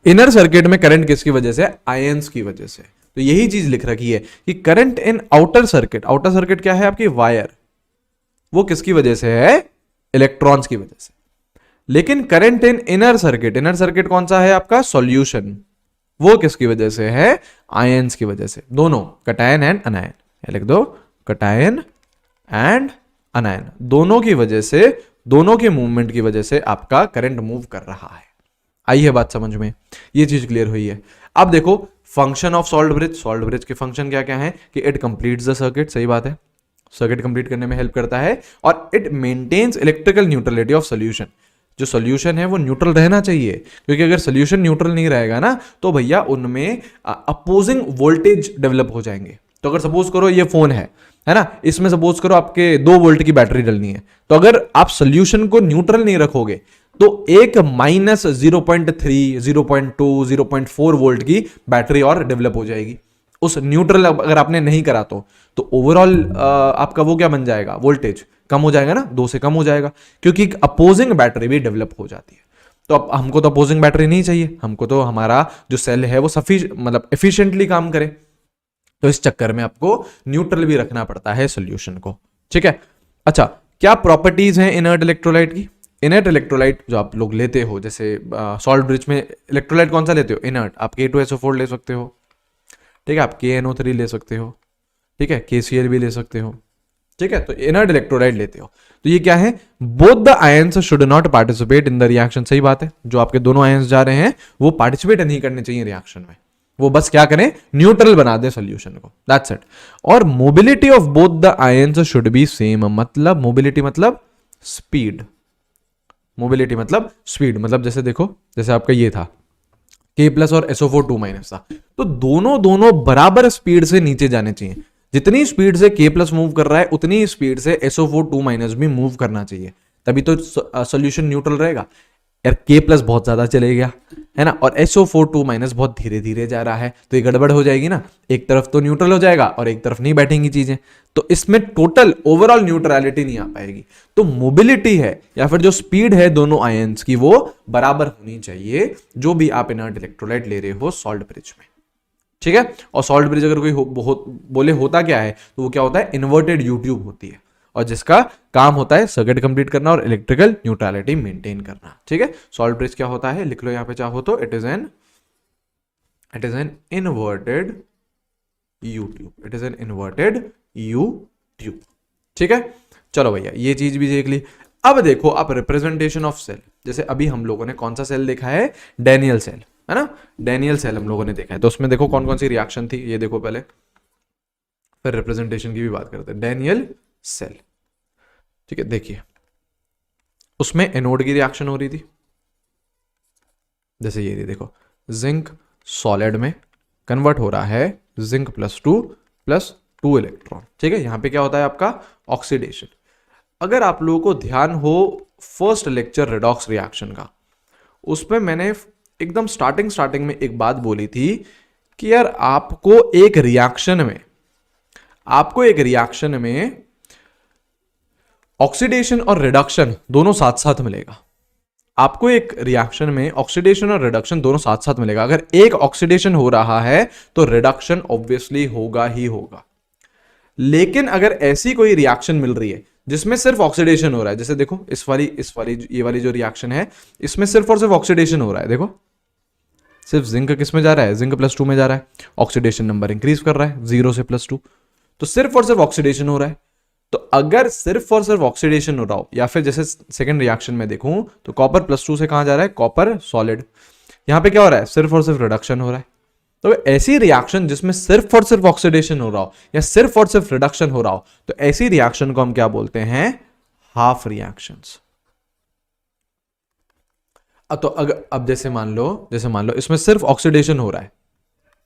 इनर सर्किट में करंट किसकी वजह से, आयंस की वजह से। तो यही चीज लिख रखी है कि current in outer circuit, outer circuit क्या है आपकी वायर, वो किसकी वजह से है, इलेक्ट्रॉन्स की वजह से। लेकिन current in inner circuit, inner circuit कौन सा है आपका, सॉल्यूशन, वो किसकी वजह से है, आयंस की वजह से। दोनों, कटायन एंड अनायन, लिख दो, कटायन एंड अनायन, दोनों की वजह से, दोनों के मूवमेंट की वजह से आपका करंट मूव कर रहा है। आई है बात समझ में, ये चीज क्लियर हुई है। अब देखो फंक्शन ऑफ सॉल्ट ब्रिज के फंक्शन क्या क्या है कि इट कंप्लीट्स द सर्किट, सही बात है, सर्किट कंप्लीट करने में हेल्प करता है, और it maintains electrical neutrality of solution, जो सोल्यूशन है वो न्यूट्रल रहना चाहिए, क्योंकि अगर सोल्यूशन न्यूट्रल नहीं रहेगा ना तो भैया उनमें अपोजिंग वोल्टेज डेवलप हो जाएंगे। तो अगर सपोज करो ये फोन है ना, इसमें सपोज करो आपके 2 वोल्ट की बैटरी डलनी है, तो अगर आप सोल्यूशन को न्यूट्रल नहीं रखोगे तो एक माइनस 0.3, 0.2, 0.4 वोल्ट की बैटरी और डेवलप हो जाएगी। उस न्यूट्रल अगर आपने नहीं करा तो ओवरऑल आपका वो क्या बन जाएगा, वोल्टेज कम हो जाएगा ना, 2 से कम हो जाएगा, क्योंकि अपोजिंग बैटरी भी डेवलप हो जाती है। तो अब हमको तो अपोजिंग बैटरी नहीं चाहिए, हमको तो हमारा जो सेल है वो मतलब एफिशिएंटली काम करे, तो इस चक्कर में आपको न्यूट्रल भी रखना पड़ता है सोल्यूशन को, ठीक है। अच्छा, क्या प्रॉपर्टीज हैं इनर्ट इलेक्ट्रोलाइट की? इनर्ट इलेक्ट्रोलाइट जो आप लोग लेते हो, जैसे सॉल्ट ब्रिज में इलेक्ट्रोलाइट कौन सा लेते हो? इनर्ट। आप K2SO4 ले सकते हो, ठीक है, आप KNO3 ले सकते हो, ठीक है, KCl भी ले सकते हो, ठीक है। तो इनर्ट इलेक्ट्रोलाइट लेते हो तो ये क्या है, both the ions should not participate in the reaction, सही बात है, जो आपके दोनों आयंस जा रहे हैं वो पार्टिसिपेट नहीं करने चाहिए रिएक्शन में, वो बस क्या करें, न्यूट्रल बना दे सोल्यूशन को, दैट्स इट। और mobility of both the ions should be same, मतलब मोबिलिटी मतलब स्पीड, मोबिलिटी मतलब स्पीड, मतलब जैसे देखो, जैसे आपका ये था K+ और SO4 2- था, तो दोनों बराबर स्पीड से नीचे जाने चाहिए। जितनी स्पीड से K+ मूव कर रहा है उतनी स्पीड से SO4 2- भी मूव करना चाहिए, तभी तो सोल्यूशन न्यूट्रल रहेगा। यार K+ बहुत ज्यादा चले गया है ना, और SO4 2- बहुत धीरे धीरे जा रहा है, तो ये गड़बड़ हो जाएगी ना, एक तरफ तो न्यूट्रल हो जाएगा और एक तरफ नहीं बैठेंगी चीजें, तो इसमें टोटल ओवरऑल न्यूट्रलिटी नहीं आ पाएगी। तो मोबिलिटी है या फिर जो स्पीड है दोनों आयंस की वो बराबर होनी चाहिए, जो भी आप इनर्ट इलेक्ट्रोलाइट ले रहे हो सॉल्ट ब्रिज में, ठीक है। और सॉल्ट ब्रिज अगर कोई बोले होता क्या है, तो वो क्या होता है, इन्वर्टेड यू ट्यूब होती है, और जिसका काम होता है सर्किट कंप्लीट करना और इलेक्ट्रिकल न्यूट्रलिटी मेंटेन करना, ठीक है। सॉल्ट ब्रिज क्या होता है, लिख लो यहां पे चाहो तो, it is an inverted you tube, it is an inverted you tube, ठीक है। चलो भैया ये चीज भी देख ली। अब देखो आप रिप्रेजेंटेशन ऑफ सेल, जैसे अभी हम लोगों ने कौन सा सेल देखा है, डैनियल सेल, है ना, डैनियल सेल हम लोगों ने देखा है, तो उसमें देखो कौन कौन सी रिएक्शन थी, ये देखो पहले, फिर रिप्रेजेंटेशन की भी बात करते हैं। डैनियल सेल, ठीक है, देखिए उसमें एनोड की रिएक्शन हो रही थी, जैसे ये देखो जिंक सॉलिड में कन्वर्ट हो रहा है जिंक +2 इलेक्ट्रॉन, ठीक है। यहां पे क्या होता है आपका ऑक्सीडेशन। अगर आप लोगों को ध्यान हो फर्स्ट लेक्चर रिडॉक्स रिएक्शन का, उसमें मैंने एकदम स्टार्टिंग में एक बात बोली थी कि यार आपको एक रिएक्शन में ऑक्सीडेशन और रिडक्शन दोनों साथ साथ मिलेगा। आपको एक रिएक्शन में ऑक्सीडेशन और रिडक्शन दोनों साथ साथ मिलेगा। अगर एक ऑक्सीडेशन हो रहा है तो रिडक्शन ऑब्वियसली होगा ही होगा। लेकिन अगर ऐसी कोई रिएक्शन मिल रही है जिसमें सिर्फ ऑक्सीडेशन हो रहा है, जैसे देखो ये वाली जो रिएक्शन है, इसमें सिर्फ और सिर्फ ऑक्सीडेशन हो रहा है, देखो सिर्फ जिंक किस में जा रहा है, जिंक +2 में जा रहा है, ऑक्सीडेशन नंबर इंक्रीज कर रहा है 0 से +2, तो सिर्फ और सिर्फ ऑक्सीडेशन हो रहा है। तो अगर सिर्फ और सिर्फ ऑक्सीडेशन हो रहा हो, या फिर जैसे सेकंड रिएक्शन में देखूं तो कॉपर +2 से कहां जा रहा है, कॉपर सॉलिड, यहां पे क्या हो रहा है, सिर्फ और सिर्फ रिडक्शन हो रहा है। तो ऐसी रिएक्शन जिसमें सिर्फ और सिर्फ ऑक्सीडेशन हो रहा हो या सिर्फ और सिर्फ रिडक्शन हो रहा हो, तो ऐसी रिएक्शन को हम क्या बोलते हैं, हाफ रिएक्शंस। तो अगर अब जैसे मान लो इसमें सिर्फ ऑक्सीडेशन हो रहा है,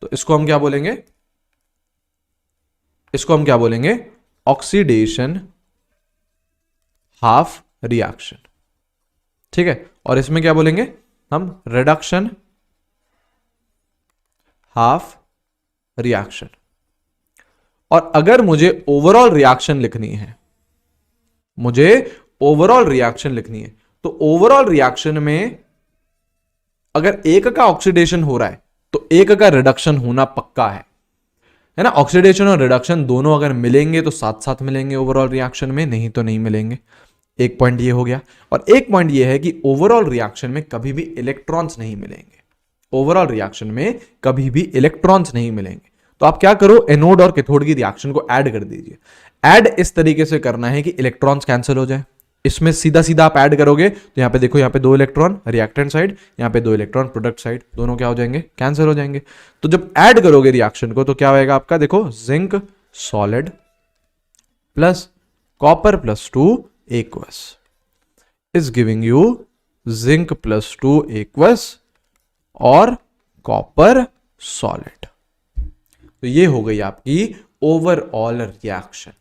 तो इसको हम क्या बोलेंगे, ऑक्सीडेशन हाफ रिएक्शन, ठीक है। और इसमें क्या बोलेंगे हम, रिडक्शन हाफ रिएक्शन। और अगर मुझे ओवरऑल रिएक्शन लिखनी है, तो ओवरऑल रिएक्शन में अगर एक का ऑक्सीडेशन हो रहा है तो एक का रिडक्शन होना पक्का है ना। ऑक्सीडेशन और रिडक्शन दोनों अगर मिलेंगे तो साथ साथ मिलेंगे ओवरऑल रिएक्शन में, नहीं तो नहीं मिलेंगे। एक पॉइंट ये हो गया। और एक पॉइंट ये है कि ओवरऑल रिएक्शन में कभी भी इलेक्ट्रॉन्स नहीं मिलेंगे, तो आप क्या करो, एनोड और कैथोड की रिएक्शन को ऐड कर दीजिए। ऐड इस तरीके से करना है कि इलेक्ट्रॉन्स कैंसिल हो जाए, इसमें सीधा सीधा आप ऐड करोगे तो यहाँ पे देखो, यहाँ पे 2 इलेक्ट्रॉन रिएक्टेंट साइड, यहाँ पे 2 इलेक्ट्रॉन प्रोडक्ट साइड, दोनों क्या हो जाएंगे, कैंसिल हो जाएंगे। तो जब ऐड करोगे रिएक्शन को तो क्या होएगा आपका, देखो zinc solid plus copper plus 2 aqueous is giving you zinc plus 2 aqueous और कॉपर सॉलिड। तो ये हो गई आपकी ओवरऑल रिएक्शन।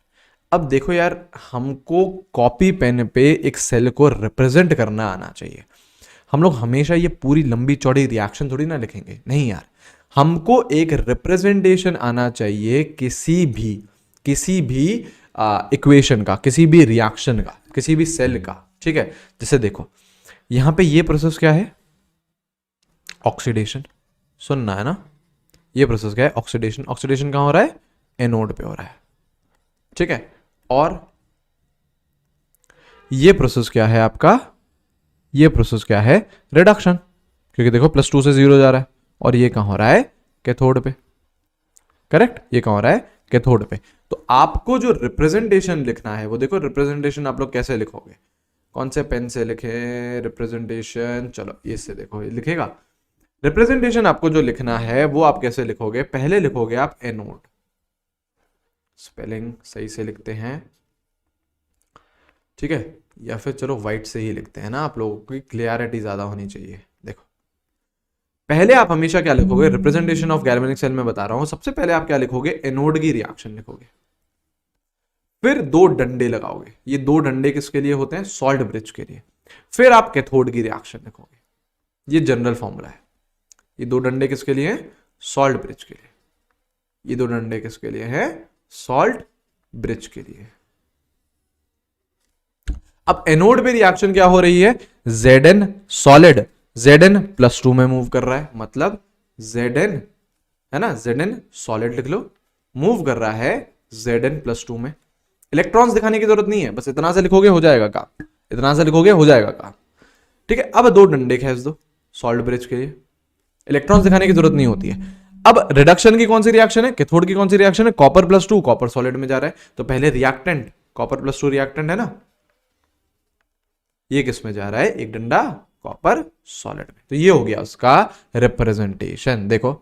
अब देखो यार, हमको कॉपी पेन पे एक सेल को रिप्रेजेंट करना आना चाहिए। हम लोग हमेशा ये पूरी लंबी चौड़ी रिएक्शन थोड़ी ना लिखेंगे, नहीं यार, हमको एक रिप्रेजेंटेशन आना चाहिए किसी भी इक्वेशन का, किसी भी रिएक्शन का, किसी भी सेल का, ठीक है। जैसे देखो यहां पे ये प्रोसेस क्या है, ऑक्सीडेशन, सुनना है ना, ये प्रोसेस क्या है, ऑक्सीडेशन। ऑक्सीडेशन कहां हो रहा है, एनोड पे हो रहा है, ठीक है। और ये प्रोसेस क्या है आपका, ये प्रोसेस क्या है, रिडक्शन, क्योंकि देखो +2 से 0 जा रहा है, और ये कहां हो रहा है, कैथोड पे, करेक्ट, ये कहां हो रहा है, कैथोड पे। तो आपको जो रिप्रेजेंटेशन लिखना है वो देखो, रिप्रेजेंटेशन आप लोग कैसे लिखोगे, कौन से पेन से लिखे रिप्रेजेंटेशन, चलो ये से देखो, ये लिखेगा रिप्रेजेंटेशन। आपको जो लिखना है वो आप कैसे लिखोगे, पहले लिखोगे आप एनोड, स्पेलिंग सही से लिखते हैं, ठीक है, या फिर चलो व्हाइट से ही लिखते हैं ना, आप लोगों की क्लियरिटी ज्यादा होनी चाहिए। देखो पहले आप हमेशा क्या लिखोगे, रिप्रेजेंटेशन ऑफ गैल्वेनिक सेल में बता रहा हूं, सबसे पहले आप क्या लिखोगे, एनोड की रिएक्शन लिखोगे, फिर 2 डंडे लगाओगे, ये 2 डंडे किसके लिए होते हैं, सॉल्ट ब्रिज के लिए, फिर आप कैथोड की रिएक्शन लिखोगे, ये जनरल फॉर्मूला है। ये 2 डंडे किसके लिए हैं, सॉल्ट ब्रिज के लिए, ये 2 डंडे किसके लिए हैं, सॉल्ट ब्रिज के लिए। अब एनोड पे रिएक्शन क्या हो रही है, Zn सॉलिड Zn +2 में मूव कर रहा है, मतलब Zn है ना, Zn सॉलिड लिख लो, मूव कर रहा है Zn +2 में। इलेक्ट्रॉन्स दिखाने की जरूरत नहीं है, बस इतना से लिखोगे हो जाएगा काम, इतना से लिखोगे हो जाएगा काम, ठीक है। अब 2 डंडे खींच दो सॉल्ट ब्रिज के लिए, इलेक्ट्रॉन्स दिखाने की जरूरत नहीं होती है। अब रिडक्शन की कौन सी रिएक्शन है, कैथोड की कौन सी रिएक्शन है, कॉपर +2, कॉपर सॉलिड में जा रहा है, तो पहले रिएक्टेंट कॉपर +2 रिएक्टेंट है ना, ये किस में जा रहा है, एक डंडा कॉपर सॉलिड में, तो ये हो गया उसका रिप्रेजेंटेशन। देखो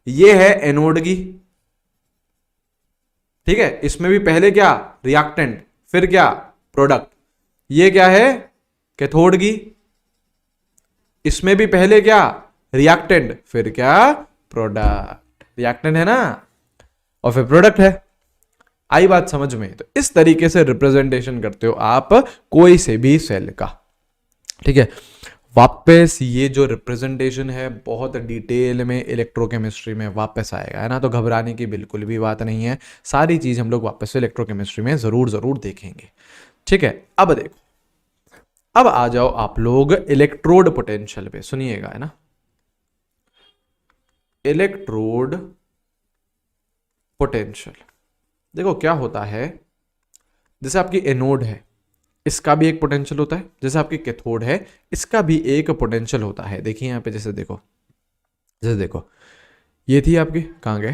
ये है एनोड की, ठीक है, इसमें भी पहले क्या, रिएक्टेंट, फिर क्या, प्रोडक्ट। ये क्या है, कैथोड की, इसमें भी पहले क्या, रिएक्टेंट, फिर क्या, प्रोडक्ट। रिएक्टेंट है ना, और फिर प्रोडक्ट है। आई बात समझ में, तो इस तरीके से रिप्रेजेंटेशन करते हो आप कोई से भी सेल का, ठीक है। वापस ये जो रिप्रेजेंटेशन है बहुत डिटेल में इलेक्ट्रोकेमिस्ट्री में वापस आएगा, है ना, तो घबराने की बिल्कुल भी बात नहीं है, सारी चीज हम लोग वापस से इलेक्ट्रोकेमिस्ट्री में जरूर देखेंगे, ठीक है। अब देखो, अब आ जाओ आप लोग इलेक्ट्रोड पोटेंशियल पे, सुनिएगा, है ना, इलेक्ट्रोड पोटेंशियल। देखो क्या होता है, जैसे आपकी एनोड है, इसका भी एक पोटेंशियल होता है, जैसे आपकी कैथोड है, इसका भी एक पोटेंशियल होता है। देखिए यहाँ पे, जैसे देखो, जैसे देखो ये थी आपकी, कहाँ गए,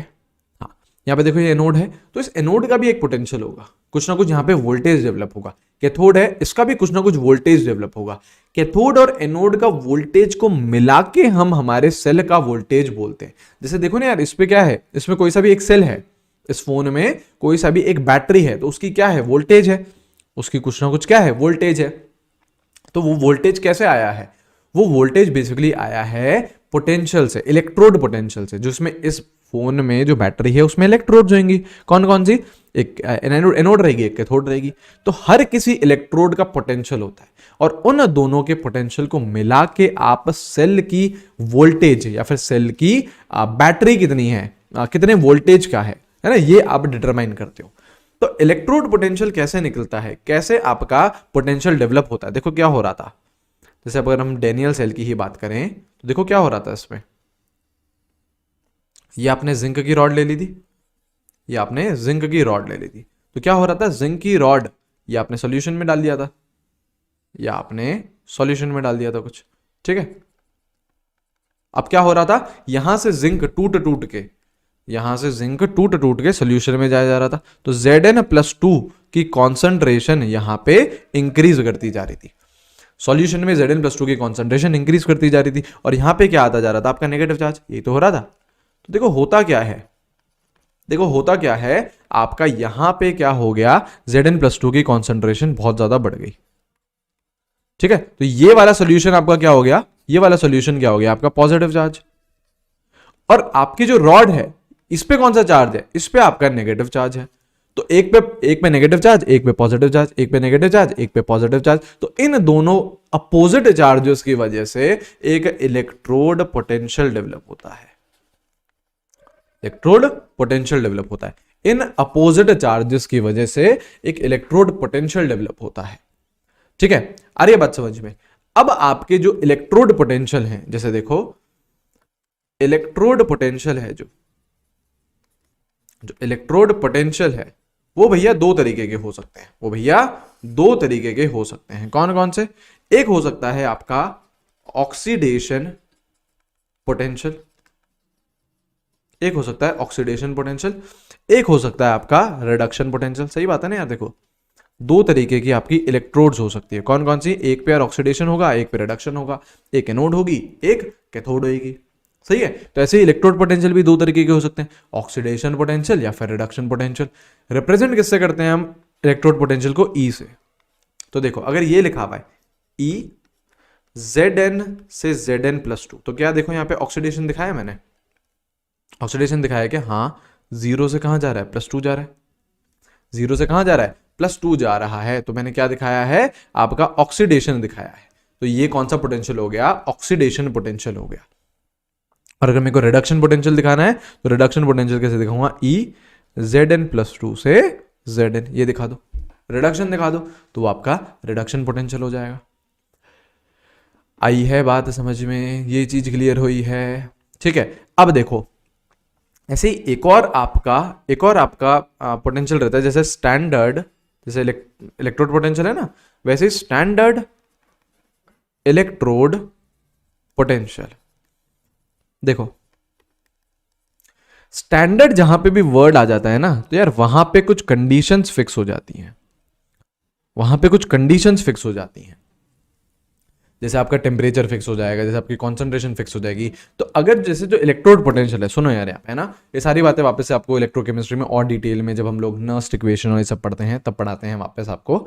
हाँ, यहाँ पे देखो ये एनोड है, तो इस एनोड का भी एक पोटेंशियल होगा, कुछ ना कुछ यहाँ पे वोल्टेज डेवलप होगा। कैथोड है, इसका भी कुछ ना कुछ वोल्टेज डेवलप होगा। कैथोड और एनोड का वोल्टेज को मिला के हम हमारे सेल का वोल्टेज बोलते हैं। जैसे देखो ना यार, इस पे क्या है, इसमें कोई सा भी एक सेल है, इस फोन में कोई सा भी एक बैटरी है, तो उसकी क्या है, वोल्टेज है, उसकी कुछ ना कुछ क्या है, वोल्टेज है। तो वो वोल्टेज कैसे आया है, वो वोल्टेज बेसिकली आया है पोटेंशियल से, इलेक्ट्रोड पोटेंशियल से, जिसमें इस फोन में जो बैटरी है उसमें इलेक्ट्रोड्स होंगी, कौन कौन सी, एक एनोड रहेगी, एक कैथोड रहेगी। तो हर किसी इलेक्ट्रोड का पोटेंशियल होता है, और उन दोनों के पोटेंशियल को मिला के आप सेल की वोल्टेज या फिर सेल की बैटरी कितनी है, कितने वोल्टेज का है ना, ये आप डिटरमाइन करते हो। तो इलेक्ट्रोड पोटेंशियल कैसे निकलता है, कैसे आपका पोटेंशियल डेवलप होता है। देखो क्या हो रहा था, जैसे अगर हम डेनियल सेल की ही बात करें तो देखो क्या हो रहा था इसमें, ये आपने जिंक की रॉड ले ली थी, ये आपने जिंक की रॉड ले ली थी, तो क्या हो रहा था, जिंक की रॉड ये आपने सॉल्यूशन में डाल दिया था, या आपने सॉल्यूशन में डाल दिया था कुछ, ठीक है। अब क्या हो रहा था, यहां से जिंक टूट टूट के यहां से जिंक टूट टूट के सोल्यूशन में जाया जा रहा था, तो Zn+2 की कॉन्सेंट्रेशन यहां पे इंक्रीज करती जा रही थी। सॉल्यूशन में Zn+2 की कॉन्सेंट्रेशन इंक्रीज करती जा रही थी, और यहां पे क्या आता जा रहा था, आपका नेगेटिव चार्ज, यही तो हो रहा था। तो देखो होता क्या है, देखो होता क्या है, आपका यहां पे क्या हो गया, Zn+2 की कॉन्सेंट्रेशन बहुत ज्यादा बढ़ गई। ठीक है, तो ये वाला सोल्यूशन आपका क्या हो गया, ये वाला सोल्यूशन क्या हो गया, आपका पॉजिटिव चार्ज। और आपकी जो रॉड है, इस पे कौन सा चार्ज है, इस पे आपका नेगेटिव चार्ज है। तो एक पे नेगेटिव चार्ज, एक पे पॉजिटिव चार्ज, एक पे नेगेटिव चार्ज, एक पे पॉजिटिव चार्ज। तो इन दोनों अपोजिट चार्जेस की वजह से एक इलेक्ट्रोड पोटेंशियल डेवलप होता है, इलेक्ट्रोड पोटेंशियल डेवलप होता है। इन अपोजिट चार्जेस की वजह से एक इलेक्ट्रोड पोटेंशियल डेवलप होता है। ठीक है, आ रही है बात समझ में। अब आपके जो इलेक्ट्रोड पोटेंशियल है, जैसे देखो इलेक्ट्रोड पोटेंशियल है, जो इलेक्ट्रोड पोटेंशियल है, वो भैया दो तरीके के हो सकते हैं, वो भैया दो तरीके के हो सकते हैं। कौन कौन से, एक हो सकता है आपका ऑक्सीडेशन पोटेंशियल, एक हो सकता है ऑक्सीडेशन पोटेंशियल, एक हो सकता है आपका रिडक्शन पोटेंशियल। सही बात है ना यार, देखो दो तरीके की आपकी इलेक्ट्रोड्स हो सकती है। कौन कौन सी, एक पे ऑक्सीडेशन होगा, एक पे रिडक्शन होगा, एक एनोड होगी, एक कैथोड होगी। सही है, तो ऐसे ही इलेक्ट्रोड पोटेंशियल भी दो तरीके के हो सकते हैं, ऑक्सीडेशन पोटेंशियल या फिर रिडक्शन पोटेंशियल। रिप्रेजेंट किससे करते हैं हम इलेक्ट्रोड पोटेंशियल को, ई से। तो देखो अगर ये लिखा हुआ है ई Zn से Zn+2, तो क्या देखो यहाँ पे ऑक्सीडेशन दिखाया मैंने, ऑक्सीडेशन दिखाया कि हाँ, जीरो से कहां जा रहा है, +2 जा रहा है, जीरो से कहां जा रहा है, +2 जा रहा है। तो मैंने क्या दिखाया है, आपका ऑक्सीडेशन दिखाया है। तो ये कौन सा पोटेंशियल हो गया, ऑक्सीडेशन पोटेंशियल हो गया। और अगर मेरे को रिडक्शन पोटेंशियल दिखाना है, तो रिडक्शन पोटेंशियल कैसे दिखाऊंगा, ई Zn+2 से Zn, ये दिखा दो, रिडक्शन दिखा दो, तो वो आपका रिडक्शन पोटेंशियल हो जाएगा। आई है बात समझ में, ये चीज क्लियर हुई है। ठीक है, अब देखो ऐसे ही एक और आपका पोटेंशियल रहता है, जैसे स्टैंडर्ड, जैसे इलेक्ट्रोड पोटेंशियल है ना, वैसे ही स्टैंडर्ड इलेक्ट्रोड पोटेंशियल। देखो स्टैंडर्ड जहां पे भी वर्ड आ जाता है ना, तो यार वहां पे कुछ कंडीशंस फिक्स हो जाती हैं, वहां पे कुछ कंडीशंस फिक्स हो जाती हैं। जैसे आपका टेम्परेचर फिक्स हो जाएगा, जैसे आपकी कॉन्सेंट्रेशन फिक्स हो जाएगी। तो अगर जैसे जो इलेक्ट्रोड पोटेंशियल है, सुनो यार यहाँ पे, है ना, ये सारी बातें वापस से आपको इलेक्ट्रोकेमिस्ट्री में और डिटेल में जब हम लोग नर्स्ट इक्वेशन और ये सब पढ़ते हैं तब पढ़ाते हैं वापस आपको।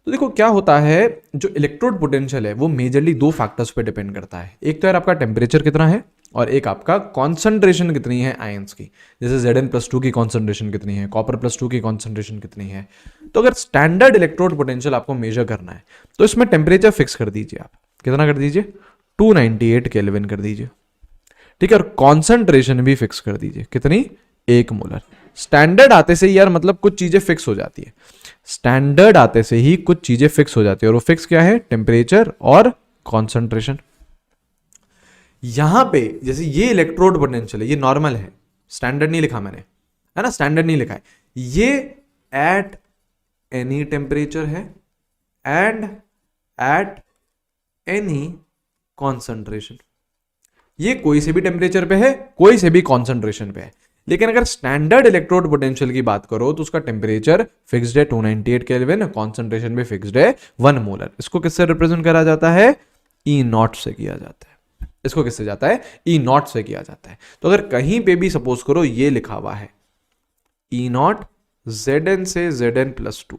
तो देखो क्या होता है, जो इलेक्ट्रोड पोटेंशियल है वो मेजरली दो फैक्टर्स पे डिपेंड करता है। एक तो यार आपका टेम्परेचर कितना है, और एक आपका कॉन्सेंट्रेशन कितनी है आयंस की। जैसे Zn+2 की कॉन्सेंट्रेशन कितनी है, कॉपर+2 की कॉन्सेंट्रेशन कितनी है। तो अगर स्टैंडर्ड इलेक्ट्रोड पोटेंशियल आपको मेजर करना है, तो इसमें टेम्परेचर फिक्स कर दीजिए आप, कितना कर दीजिए, 298 केल्विन कर दीजिए। ठीक है, और कॉन्सेंट्रेशन भी फिक्स कर दीजिए, कितनी, 1 मोलर। स्टैंडर्ड आते से ही यार मतलब कुछ चीजें फिक्स हो जाती है, स्टैंडर्ड आते से ही कुछ चीजें फिक्स हो जाती है, और वो फिक्स क्या है, टेम्परेचर और कॉन्सेंट्रेशन। यहां पे जैसे ये इलेक्ट्रोड पोटेंशियल है, ये नॉर्मल है, स्टैंडर्ड नहीं लिखा मैंने, है ना, स्टैंडर्ड नहीं लिखा है। ये एट एनी टेम्परेचर है एंड एट एनी कॉन्सेंट्रेशन, ये कोई से भी टेम्परेचर पे है, कोई से भी कॉन्सेंट्रेशन पे है। लेकिन अगर स्टैंडर्ड इलेक्ट्रोड पोटेंशियल की बात करो, तो उसका टेम्परेचर फिक्स्ड है 298 केल्विन, कॉन्सेंट्रेशन भी फिक्स्ड है 1 मोलर। इसको किससे रिप्रेजेंट करा जाता है, E0 से किया जाता है। इसको किससे जाता है, E0 से किया जाता है। तो अगर कहीं पे भी सपोज करो ये लिखा हुआ है E0 Zn से Zn+2,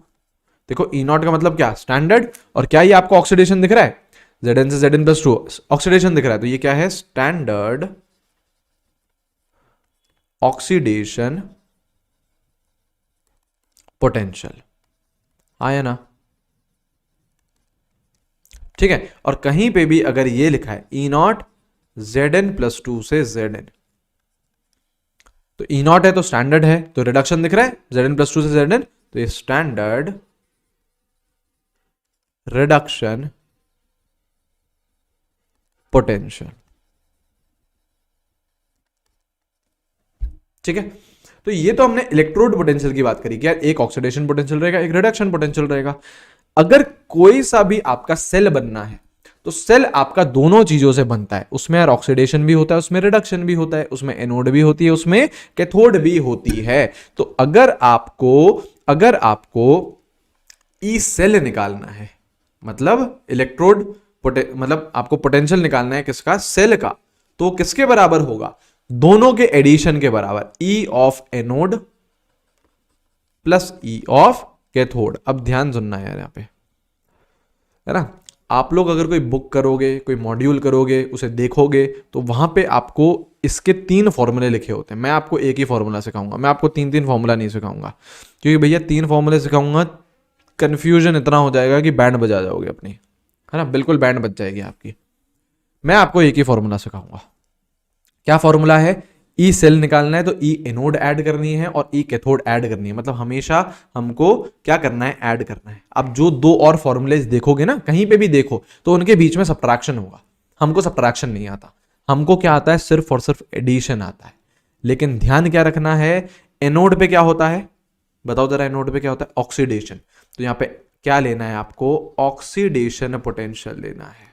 देखो E0 का मतलब क्या, स्टैंडर्ड, और क्या ये आपको ऑक्सीडेशन दिख रहा है, Zn से Zn+2 ऑक्सीडेशन दिख रहा है, तो ये क्या है, स्टैंडर्ड ऑक्सीडेशन पोटेंशियल, आया ना। ठीक है, और कहीं पे भी अगर ये लिखा है E0 Zn+2 से Zn, तो E0 है तो स्टैंडर्ड है, तो रिडक्शन दिख रहा है Zn+2 से Zn, तो ये स्टैंडर्ड रिडक्शन पोटेंशियल। ठीक है, तो ये तो हमने इलेक्ट्रोड पोटेंशियल की बात करी कि यार एक ऑक्सीडेशन पोटेंशियल रहेगा, एक रिडक्शन पोटेंशियल रहेगा। अगर कोई सा भी आपका सेल बनना है, तो सेल आपका दोनों चीजों से बनता है, उसमें यार ऑक्सीडेशन भी होता है, उसमें रिडक्शन भी होता है, उसमें एनोड भी होती है, उसमें कैथोड भी होती है। तो अगर आपको ई सेल निकालना है, मतलब इलेक्ट्रोड मतलब आपको पोटेंशियल निकालना है किसका, सेल का, तो किसके बराबर होगा, दोनों के एडिशन के बराबर, ई of anode plus E of cathode. अब ध्यान सुनना यार यहां पे, है ना, आप लोग अगर कोई बुक करोगे, कोई मॉड्यूल करोगे, उसे देखोगे, तो वहां पे आपको इसके 3 फॉर्मूले लिखे होते हैं। मैं आपको एक ही फॉर्मूला सिखाऊंगा, मैं आपको 3 फॉर्मूला नहीं सिखाऊंगा, क्योंकि भैया 3 फॉर्मूले सिखाऊंगा कंफ्यूजन इतना हो जाएगा कि बैंड बजा जाओगे अपनी, है ना, बिल्कुल बैंड बज जाएगी आपकी। मैं आपको एक ही फॉर्मूला सिखाऊंगा। क्या फॉर्मूला है, ई सेल निकालना है तो ई एनोड ऐड करनी है और ई कैथोड ऐड करनी है, मतलब हमेशा हमको क्या करना है, ऐड करना है। अब जो 2 और फॉर्मूलेज देखोगे ना, कहीं पे भी देखो तो उनके बीच में सब्ट्रैक्शन होगा। हमको सब्ट्रैक्शन नहीं आता, हमको क्या आता है, सिर्फ और सिर्फ एडिशन आता है। लेकिन ध्यान क्या रखना है, एनोड पे क्या होता है, बताओ जरा, एनोड पे क्या होता है, ऑक्सीडेशन। तो यहां पे क्या लेना है आपको, ऑक्सीडेशन पोटेंशियल लेना है,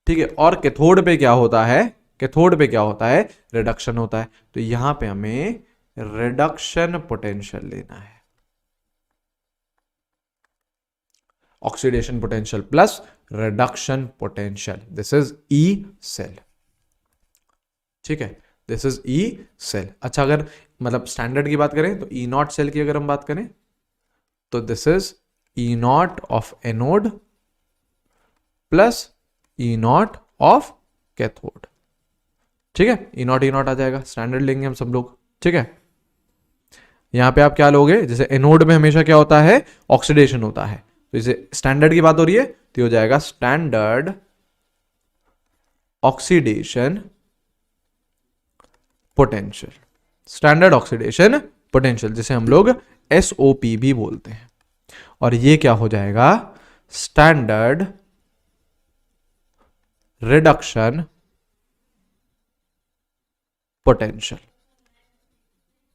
ठीक है। और कैथोड पे क्या होता है, कैथोड पे क्या होता है, रिडक्शन होता है। तो यहां पे हमें रिडक्शन पोटेंशियल लेना है, oxidation potential plus reduction potential, this is E cell, ठीक है, दिस इज ई सेल। अच्छा, अगर मतलब स्टैंडर्ड की बात करें तो ई नॉट सेल की अगर हम बात करें तो this is E not of anode plus E not of cathode, ठीक है। ई नॉट आ जाएगा, स्टैंडर्ड लेंगे हम सब लोग, ठीक है। यहां पे आप क्या लोगे, जैसे एनोड में हमेशा क्या होता है, ऑक्सीडेशन होता है, तो इसे स्टैंडर्ड की बात हो रही है तो हो जाएगा standard oxidation potential, standard oxidation potential, जिसे हम लोग SOP भी बोलते हैं। और ये क्या हो जाएगा, स्टैंडर्ड रिडक्शन पोटेंशियल,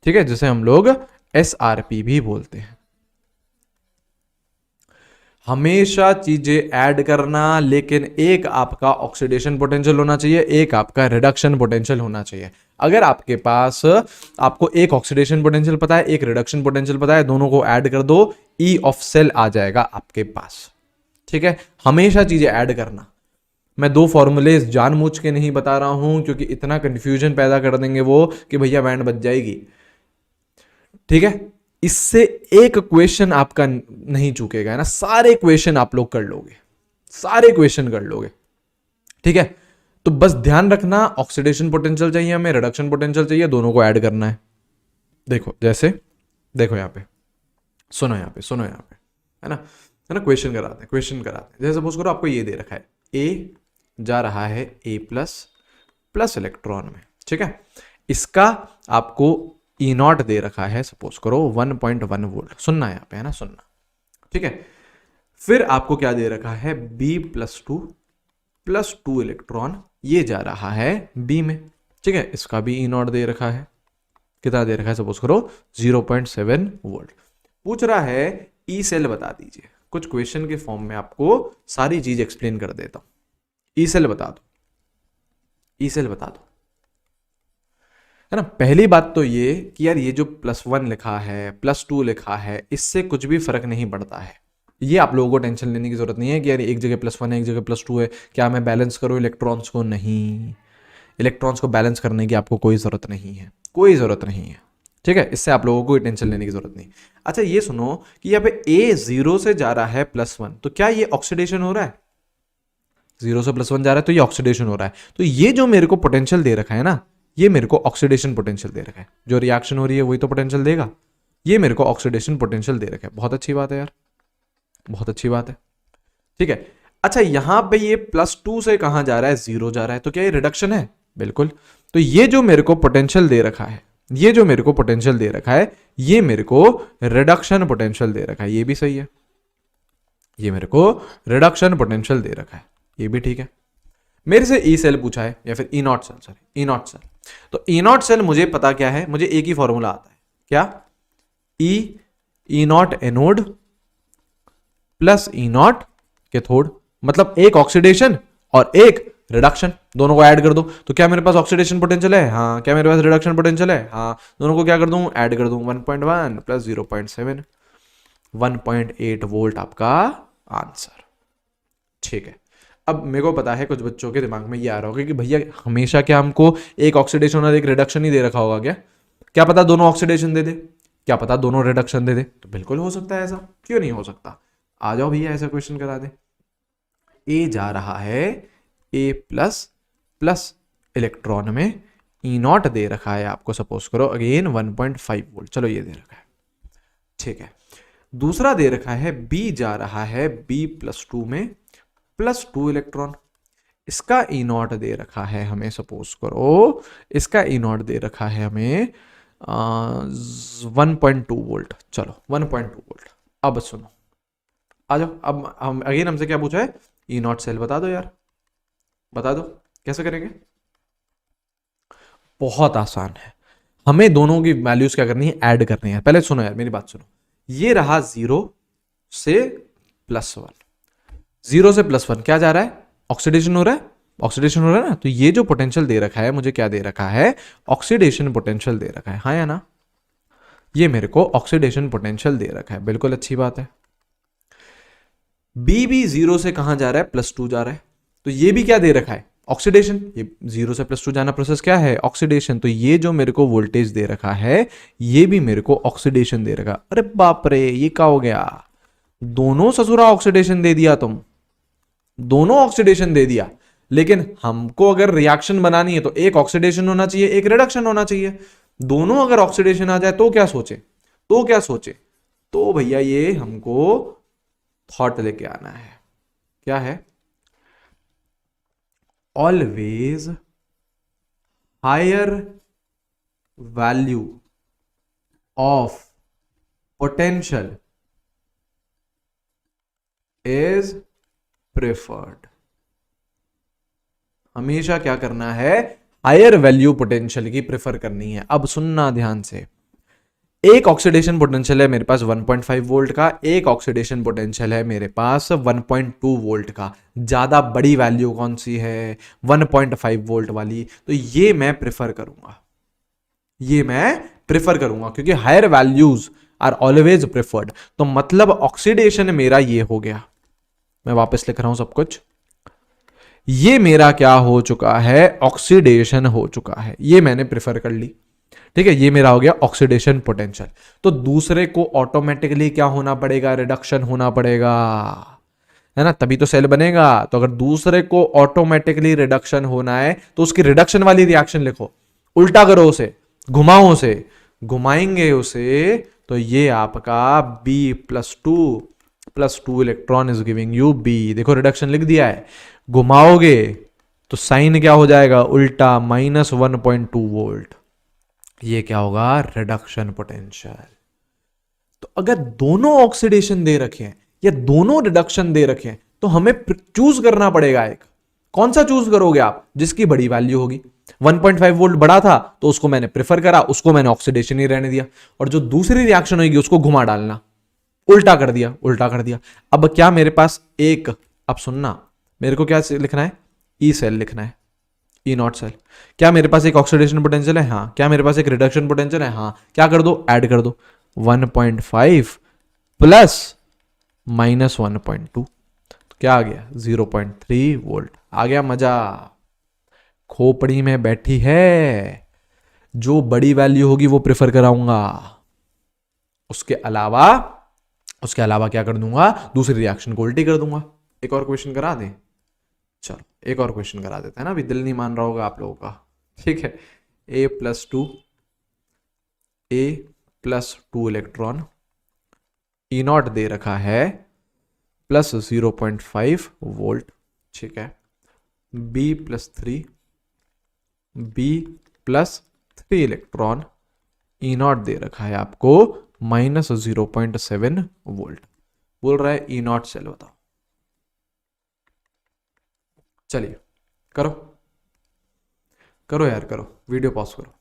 ठीक है, जिसे हम लोग SRP भी बोलते हैं। हमेशा चीजें ऐड करना, लेकिन एक आपका ऑक्सीडेशन पोटेंशियल होना चाहिए, एक आपका रिडक्शन पोटेंशियल होना चाहिए। अगर आपके पास आपको एक ऑक्सीडेशन पोटेंशियल पता है, एक रिडक्शन पोटेंशियल पता है, दोनों को ऐड कर दो, ई ऑफ सेल आ जाएगा आपके पास, ठीक है। हमेशा चीजें ऐड करना। मैं 2 फॉर्मूलेज जानबूझ के नहीं बता रहा हूं, क्योंकि इतना कंफ्यूजन पैदा कर देंगे वो कि भैया बैंड बज जाएगी, ठीक है। इससे एक क्वेश्चन आपका नहीं चूकेगा, है ना, सारे क्वेश्चन आप लोग कर लोगे, सारे क्वेश्चन कर लोगे, ठीक है। तो बस ध्यान रखना, ऑक्सीडेशन पोटेंशियल चाहिए हमें, रिडक्शन पोटेंशियल चाहिए, दोनों को ऐड करना है। देखो जैसे, देखो यहां पे, सुनो यहां पे, सुनो यहां पे, है ना, क्वेश्चन कराते हैं, क्वेश्चन कराते हैं। जैसे सपोज करो आपको ये दे रखा है, ए जा रहा है A प्लस इलेक्ट्रॉन में, ठीक है। इसका आपको ई नॉट दे रखा है, सपोज करो 1.1 वोल्ट, सुनना यहाँ पे, है ना, सुनना, ठीक है। फिर आपको क्या दे रखा है, B+2 इलेक्ट्रॉन, ये जा रहा है B में, ठीक है। इसका भी ई नॉट दे रखा है, कितना दे रखा है, सपोज करो 0.7 वोल्ट। पूछ रहा है ई सेल बता दीजिए। कुछ क्वेश्चन के फॉर्म में आपको सारी चीज एक्सप्लेन कर देता हूं। ई सेल बता दो, ई सेल बता दो, है ना। पहली बात तो ये कि यार ये जो +1 लिखा है, +2 लिखा है, इससे कुछ भी फर्क नहीं पड़ता है। ये आप लोगों को टेंशन लेने की जरूरत नहीं है कि यार एक जगह +1 है, एक जगह +2 है, क्या मैं बैलेंस करूं इलेक्ट्रॉन्स को, नहीं, इलेक्ट्रॉन्स को बैलेंस करने की आपको कोई जरूरत नहीं है, कोई जरूरत नहीं है, ठीक है। इससे आप लोगों को टेंशन लेने की जरूरत नहीं। अच्छा ये सुनो कि यहाँ पे A 0 से जा रहा है +1, तो क्या ये ऑक्सीडेशन हो रहा है, 0 से +1 जा रहा है तो ये ऑक्सीडेशन हो रहा है। तो ये जो मेरे को पोटेंशियल दे रखा है ना, ये मेरे को ऑक्सीडेशन पोटेंशियल दे रखा है, जो रिएक्शन हो रही है वही तो पोटेंशियल देगा, ये मेरे को ऑक्सीडेशन पोटेंशियल दे रखा है। बहुत अच्छी बात है यार, बहुत अच्छी बात है, ठीक है। अच्छा यहां पे ये +2 से कहां जा रहा है, 0 जा रहा है, तो क्या ये रिडक्शन है, बिल्कुल। तो ये जो मेरे को पोटेंशियल दे रखा है, ये जो मेरे को पोटेंशियल दे रखा है, ये मेरे को रिडक्शन पोटेंशियल दे रखा है, ये भी सही है, ये मेरे को रिडक्शन पोटेंशियल दे रखा है, ये भी ठीक है। मेरे से ई सेल पूछा है या फिर E naught cell, sorry E naught cell, तो ई नॉट सेल मुझे पता क्या है, मुझे एक ही फॉर्मूला आता है, क्या, E naught anode plus E naught cathode, मतलब एक ऑक्सीडेशन और एक रिडक्शन, दोनों को ऐड कर दो तो क्या मेरे पास ऑक्सीडेशन पोटेंशियल है, हाँ, क्या मेरे पास रिडक्शन पोटेंशियल है, हाँ, दोनों को क्या कर दूं, ऐड कर दूं, 1.1 प्लस 0.7, 1.8 वोल्ट आपका आंसर। ठीक है, अब मेरे को पता है कुछ बच्चों के दिमाग में ये आ रहा होगा कि भैया हमेशा क्या हमको एक ऑक्सीडेशन और एक रिडक्शन ही दे रखा होगा क्या, क्या पता दोनों ऑक्सीडेशन दे दे, क्या पता दोनों रिडक्शन दे दे, तो बिल्कुल हो सकता है ऐसा, क्यों नहीं हो सकता, आ जाओ भैया ऐसा क्वेश्चन करा दे। ए जा रहा है ए प्लस प्लस इलेक्ट्रॉन में, ई नॉट दे रखा है आपको, सपोज करो अगेन 1.5 वोल्ट, चलो ये दे रखा है, ठीक है। दूसरा दे रखा है बी जा रहा है बी प्लस 2 में प्लस 2 इलेक्ट्रॉन, इसका ई नॉट दे रखा है हमें, सपोज करो इसका ई नॉट दे रखा है हमें 1.2 वोल्ट, चलो 1.2 वोल्ट। अब सुनो, आ जाओ, अब हम अगेन हमसे क्या पूछा है, ई नॉट सेल बता दो यार, बता दो कैसे करेंगे, बहुत आसान है, हमें दोनों की वैल्यूज क्या करनी है, ऐड करनी है। पहले सुनो यार मेरी बात सुनो, ये रहा 0 से +1, 0 से +1 क्या जा रहा है, ऑक्सीडेशन हो रहा है, ऑक्सीडेशन हो रहा है ना, तो ये जो पोटेंशियल दे रखा है मुझे क्या दे रखा है, ऑक्सीडेशन पोटेंशियल दे रखा है, हाँ या ना, ये मेरे को ऑक्सीडेशन पोटेंशियल दे रखा है, बिल्कुल अच्छी बात है। बी भी 0 से कहां जा रहा है, +2 जा रहा है, तो ये भी क्या दे रखा है, ऑक्सीडेशन, ये 0 से +2 जाना प्रोसेस क्या है, ऑक्सीडेशन, तो ये जो मेरे को वोल्टेज दे रखा है ये भी मेरे को ऑक्सीडेशन दे रखा, अरे बाप रे ये क्या हो गया, दोनों ससुरा ऑक्सीडेशन दे दिया तुम, दोनों ऑक्सीडेशन दे दिया, लेकिन हमको अगर रिएक्शन बनानी है तो एक ऑक्सीडेशन होना चाहिए एक रिडक्शन होना चाहिए, दोनों अगर ऑक्सीडेशन आ जाए तो क्या सोचे, तो क्या सोचे, तो भैया ये हमको थॉट लेके आना है, क्या है, always higher value of potential is preferred, हमेशा क्या करना है, हायर वैल्यू पोटेंशियल की प्रेफर करनी है। अब सुनना ध्यान से, एक ऑक्सीडेशन पोटेंशियल है मेरे पास 1.5 वोल्ट का, एक ऑक्सीडेशन पोटेंशियल है मेरे पास 1.2 वोल्ट का, ज्यादा बड़ी वैल्यू कौन सी है, 1.5 वोल्ट वाली, तो ये मैं प्रेफर करूंगा, ये मैं प्रेफर करूंगा क्योंकि higher values are always preferred, तो मतलब ऑक्सीडेशन मेरा ये हो गया, मैं वापस लिख रहा हूं सब कुछ, ये मेरा क्या हो चुका है, ऑक्सीडेशन हो चुका है, ये मैंने प्रेफर कर ली, ठीक है, ये मेरा हो गया ऑक्सीडेशन पोटेंशियल। तो दूसरे को ऑटोमेटिकली क्या होना पड़ेगा, रिडक्शन होना पड़ेगा, है ना, तभी तो सेल बनेगा। तो अगर दूसरे को ऑटोमेटिकली रिडक्शन होना है तो उसकी रिडक्शन वाली रिएक्शन लिखो, उल्टा करो उसे, घुमाओ उसे, घुमाएंगे उसे तो ये आपका B+2 electron is giving you B, देखो रिडक्शन लिख दिया है, घुमाओगे तो साइन क्या हो जाएगा, उल्टा -1.2 वोल्ट, ये क्या होगा, रिडक्शन पोटेंशियल। तो अगर दोनों ऑक्सीडेशन दे रखे हैं या दोनों रिडक्शन दे रखे हैं तो हमें चूज करना पड़ेगा एक, कौन सा चूज करोगे आप, जिसकी बड़ी वैल्यू होगी, 1.5 वोल्ट बड़ा था तो उसको मैंने प्रेफर करा, उसको मैंने ऑक्सीडेशन ही रहने दिया, और जो दूसरी रिएक्शन होगी उसको घुमा डालना, उल्टा कर दिया, उल्टा कर दिया। अब क्या मेरे पास एक, अब सुनना, मेरे को क्या लिखना है, ई सेल लिखना है, ई नॉट सेल, क्या मेरे पास एक ऑक्सीडेशन पोटेंशियल है, हाँ, क्या मेरे पास एक रिडक्शन पोटेंशियल है, हाँ, क्या कर दो, ऐड कर दो, 1.5 प्लस -1.2, तो क्या आ गया, 0.3 वोल्ट, आ गया मजा, खोपड़ी में बैठी है, जो बड़ी वैल्यू होगी वो प्रेफर कराऊंगा, उसके अलावा क्या कर दूंगा, दूसरी रिएक्शन को उल्टी कर दूंगा। एक और क्वेश्चन करा दें, चलो एक और क्वेश्चन करा देते हैं ना, अभी दिल नहीं मान रहा होगा आप लोगों का, ठीक है, A+2 electron, E not they रखा है +0.5 वोल्ट, ठीक है, B+3 electron, E not they रखा है आपको -0.7 वोल्ट, बोल रहा है ई नॉट सेल बताओ, चलिए करो करो यार, करो, वीडियो पॉज करो।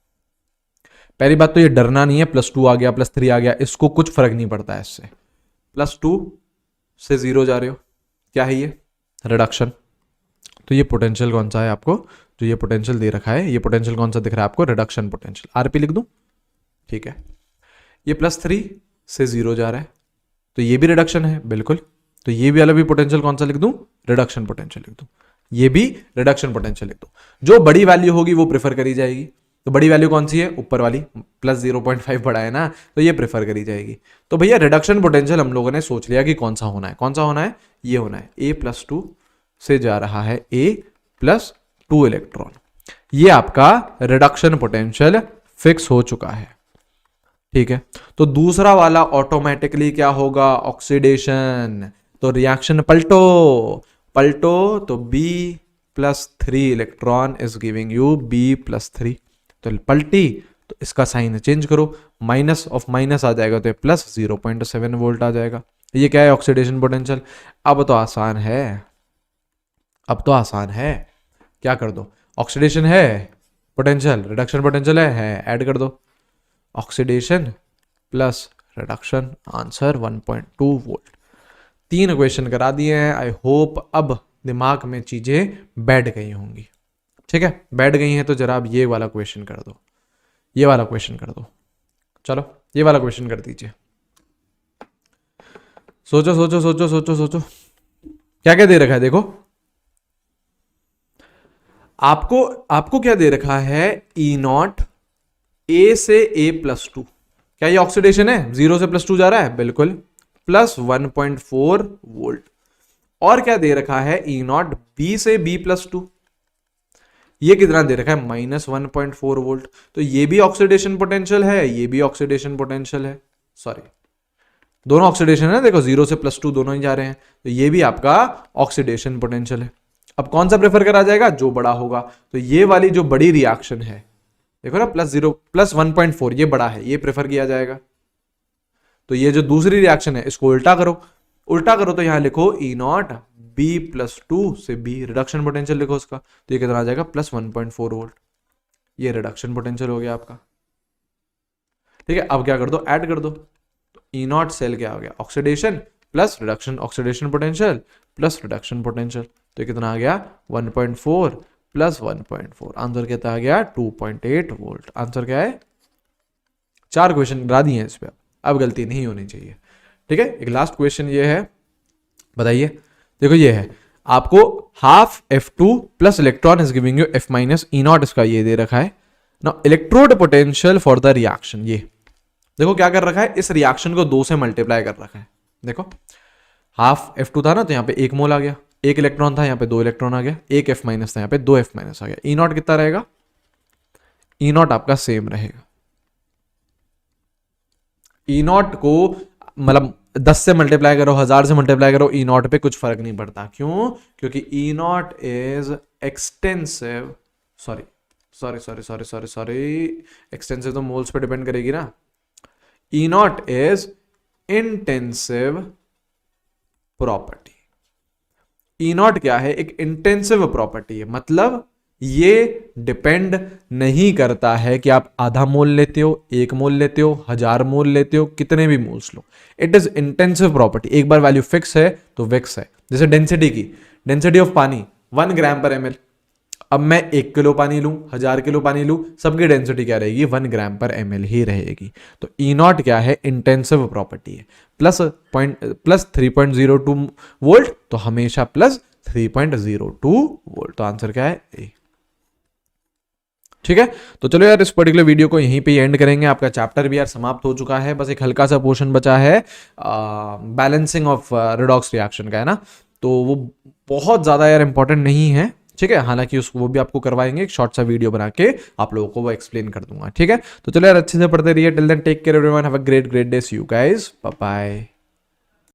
पहली बात तो ये डरना नहीं है, +2 आ गया +3 आ गया, इसको कुछ फर्क नहीं पड़ता है इससे, +2 से 0 जा रहे हो, क्या है ये, रिडक्शन। तो ये पोटेंशियल कौन सा है आपको, जो ये पोटेंशियल दे रखा है, ये पोटेंशियल कौन सा दिख रहा है आपको, रिडक्शन पोटेंशियल, आरपी लिख दूं, ठीक है। ये +3 से 0 जा रहा है, तो ये भी रिडक्शन है बिल्कुल। तो ये भी वाला भी पोटेंशियल कौन सा लिख दूं, रिडक्शन पोटेंशियल लिख दूं, ये भी रिडक्शन पोटेंशियल लिख दूं। जो बड़ी वैल्यू होगी वो प्रेफर करी जाएगी। तो बड़ी वैल्यू कौन सी है, ऊपर वाली, +0.5 बड़ा है ना, तो ये प्रेफर करी जाएगी। तो भैया रिडक्शन पोटेंशियल हम लोगों ने सोच लिया कि कौन सा होना है, कौन सा होना है, ये होना है, A+2 से जा रहा है A+2 इलेक्ट्रॉन। ये आपका रिडक्शन पोटेंशियल फिक्स हो चुका है, ठीक है। तो दूसरा वाला ऑटोमेटिकली क्या होगा, ऑक्सीडेशन। तो रिएक्शन पलटो तो B+3 electron is giving you B+3। तो पलटी तो इसका साइन चेंज करो, माइनस ऑफ माइनस आ जाएगा तो +0.7 वोल्ट आ जाएगा। ये क्या है, ऑक्सीडेशन पोटेंशियल। अब तो आसान है, अब तो आसान है, क्या कर दो, ऑक्सीडेशन है पोटेंशियल, रिडक्शन पोटेंशियल है, ऐड कर दो, oxidation plus reduction, answer 1.2 volt. 3 equation करा दिए हैं। आई होप अब दिमाग में चीजें बैठ गई होंगी, ठीक है। बैठ गई हैं तो जरा अब ये वाला क्वेश्चन कर दो, ये वाला क्वेश्चन कर दो, चलो ये वाला क्वेश्चन कर दीजिए। सोचो सोचो सोचो सोचो सोचो, क्या क्या दे रखा है, देखो आपको क्या दे रखा है, E0 A से A+2। क्या ये ऑक्सीडेशन है, 0 से +2 जा रहा है, बिल्कुल, +1.4 वोल्ट। और क्या दे रखा है, E0 B से B+2, ये कितना दे रखा है, -1.4 वोल्ट। तो ये भी ऑक्सीडेशन पोटेंशियल है, ये भी ऑक्सीडेशन पोटेंशियल है, सॉरी दोनों ऑक्सीडेशन है, देखो 0 से +2 दोनों ही जा रहे हैं, तो ये भी आपका ऑक्सीडेशन पोटेंशियल है। अब कौन सा प्रेफर करा जाएगा, जो बड़ा होगा। तो ये वाली जो बड़ी रिएक्शन है, देखो ना, +1.4 ये बड़ा है, ये प्रेफर किया जाएगा। तो ये जो दूसरी रिएक्शन है इसको उल्टा करो, उल्टा करो तो यहां लिखो E0 B+2 से B, रिडक्शन पोटेंशियल लिखो उसका, तो ये कितना आ जाएगा, +1.4 वोल्ट। ये रिडक्शन पोटेंशियल हो गया आपका, ठीक है। अब क्या कर दो, ऐड कर दो, तो E0 सेल क्या हो गया, oxidation plus reduction, oxidation potential plus reduction potential, तो ये कितना आ गया, 1.4 + 1.4, आंसर कितना आ गया, 2.8 वोल्ट। आंसर क्या है, 4 क्वेश्चन करा दिए हैं इस पे, अब गलती नहीं होनी चाहिए, ठीक है। एक लास्ट क्वेश्चन ये है, बताइए, देखो ये है, आपको ½ F2 plus electron is giving you F- E0, इसका ये दे रखा है ना, electrode potential for the reaction. ये देखो क्या कर रखा है, इस रिएक्शन को 2 से मल्टीप्लाई कर रखा है, देखो ½ F2 था ना, तो यहाँ पे 1 मोल आ गया, 1 इलेक्ट्रॉन था, यहाँ पे 2 इलेक्ट्रॉन आ गया, 1 F- था, यहाँ पे 2 F- आ गया। E0 कितना रहेगा, E0 आपका सेम रहेगा। E0 को मतलब 10 से मल्टीप्लाई करो, 1000 से मल्टीप्लाई करो, E0 पे कुछ फर्क नहीं पड़ता। क्यों, क्योंकि E0 is extensive, sorry extensive तो मोल्स पे डिपेंड करेगी ना, E0 is intensive property. E0 क्या है, एक इंटेंसिव प्रॉपर्टी है, मतलब ये डिपेंड नहीं करता है कि आप आधा मोल लेते हो, 1 मोल लेते हो, 1000 मोल लेते हो, कितने भी moles low, it is intensive property. एक बार वैल्यू फिक्स है तो फिक्स है। जैसे डेंसिटी की, डेंसिटी ऑफ पानी 1 ग्राम पर ml, अब मैं 1 किलो पानी लूं, 1000 किलो पानी लूं, सबकी डेंसिटी क्या रहेगी, 1 ग्राम पर ml ही रहेगी। तो E0 क्या है, इंटेंसिव प्रॉपर्टी है, प्लस 3.02 वोल्ट, तो हमेशा +3.02 वोल्ट। तो आंसर क्या है, ए, ठीक है। तो चलो यार, इस पर्टिकुलर वीडियो को यहीं पे एंड करेंगे। आपका चैप्टर भी यार समाप्त हो चुका है, बस एक हल्का सा पोर्शन बचा है बैलेंसिंग ऑफ रिडॉक्स रिएक्शन का, है ना। तो वो बहुत ज़्यादा यार इंपॉर्टेंट नहीं है, ठीक है। हालांकि उसको वो भी आपको करवाएंगे, एक शॉर्ट सा वीडियो बना के आप लोगों को वो एक्सप्लेन कर दूंगा, ठीक है। तो चलो यार, अच्छे से पढ़ते रहिए। Till then take care everyone, have a great day, see you guys, bye bye.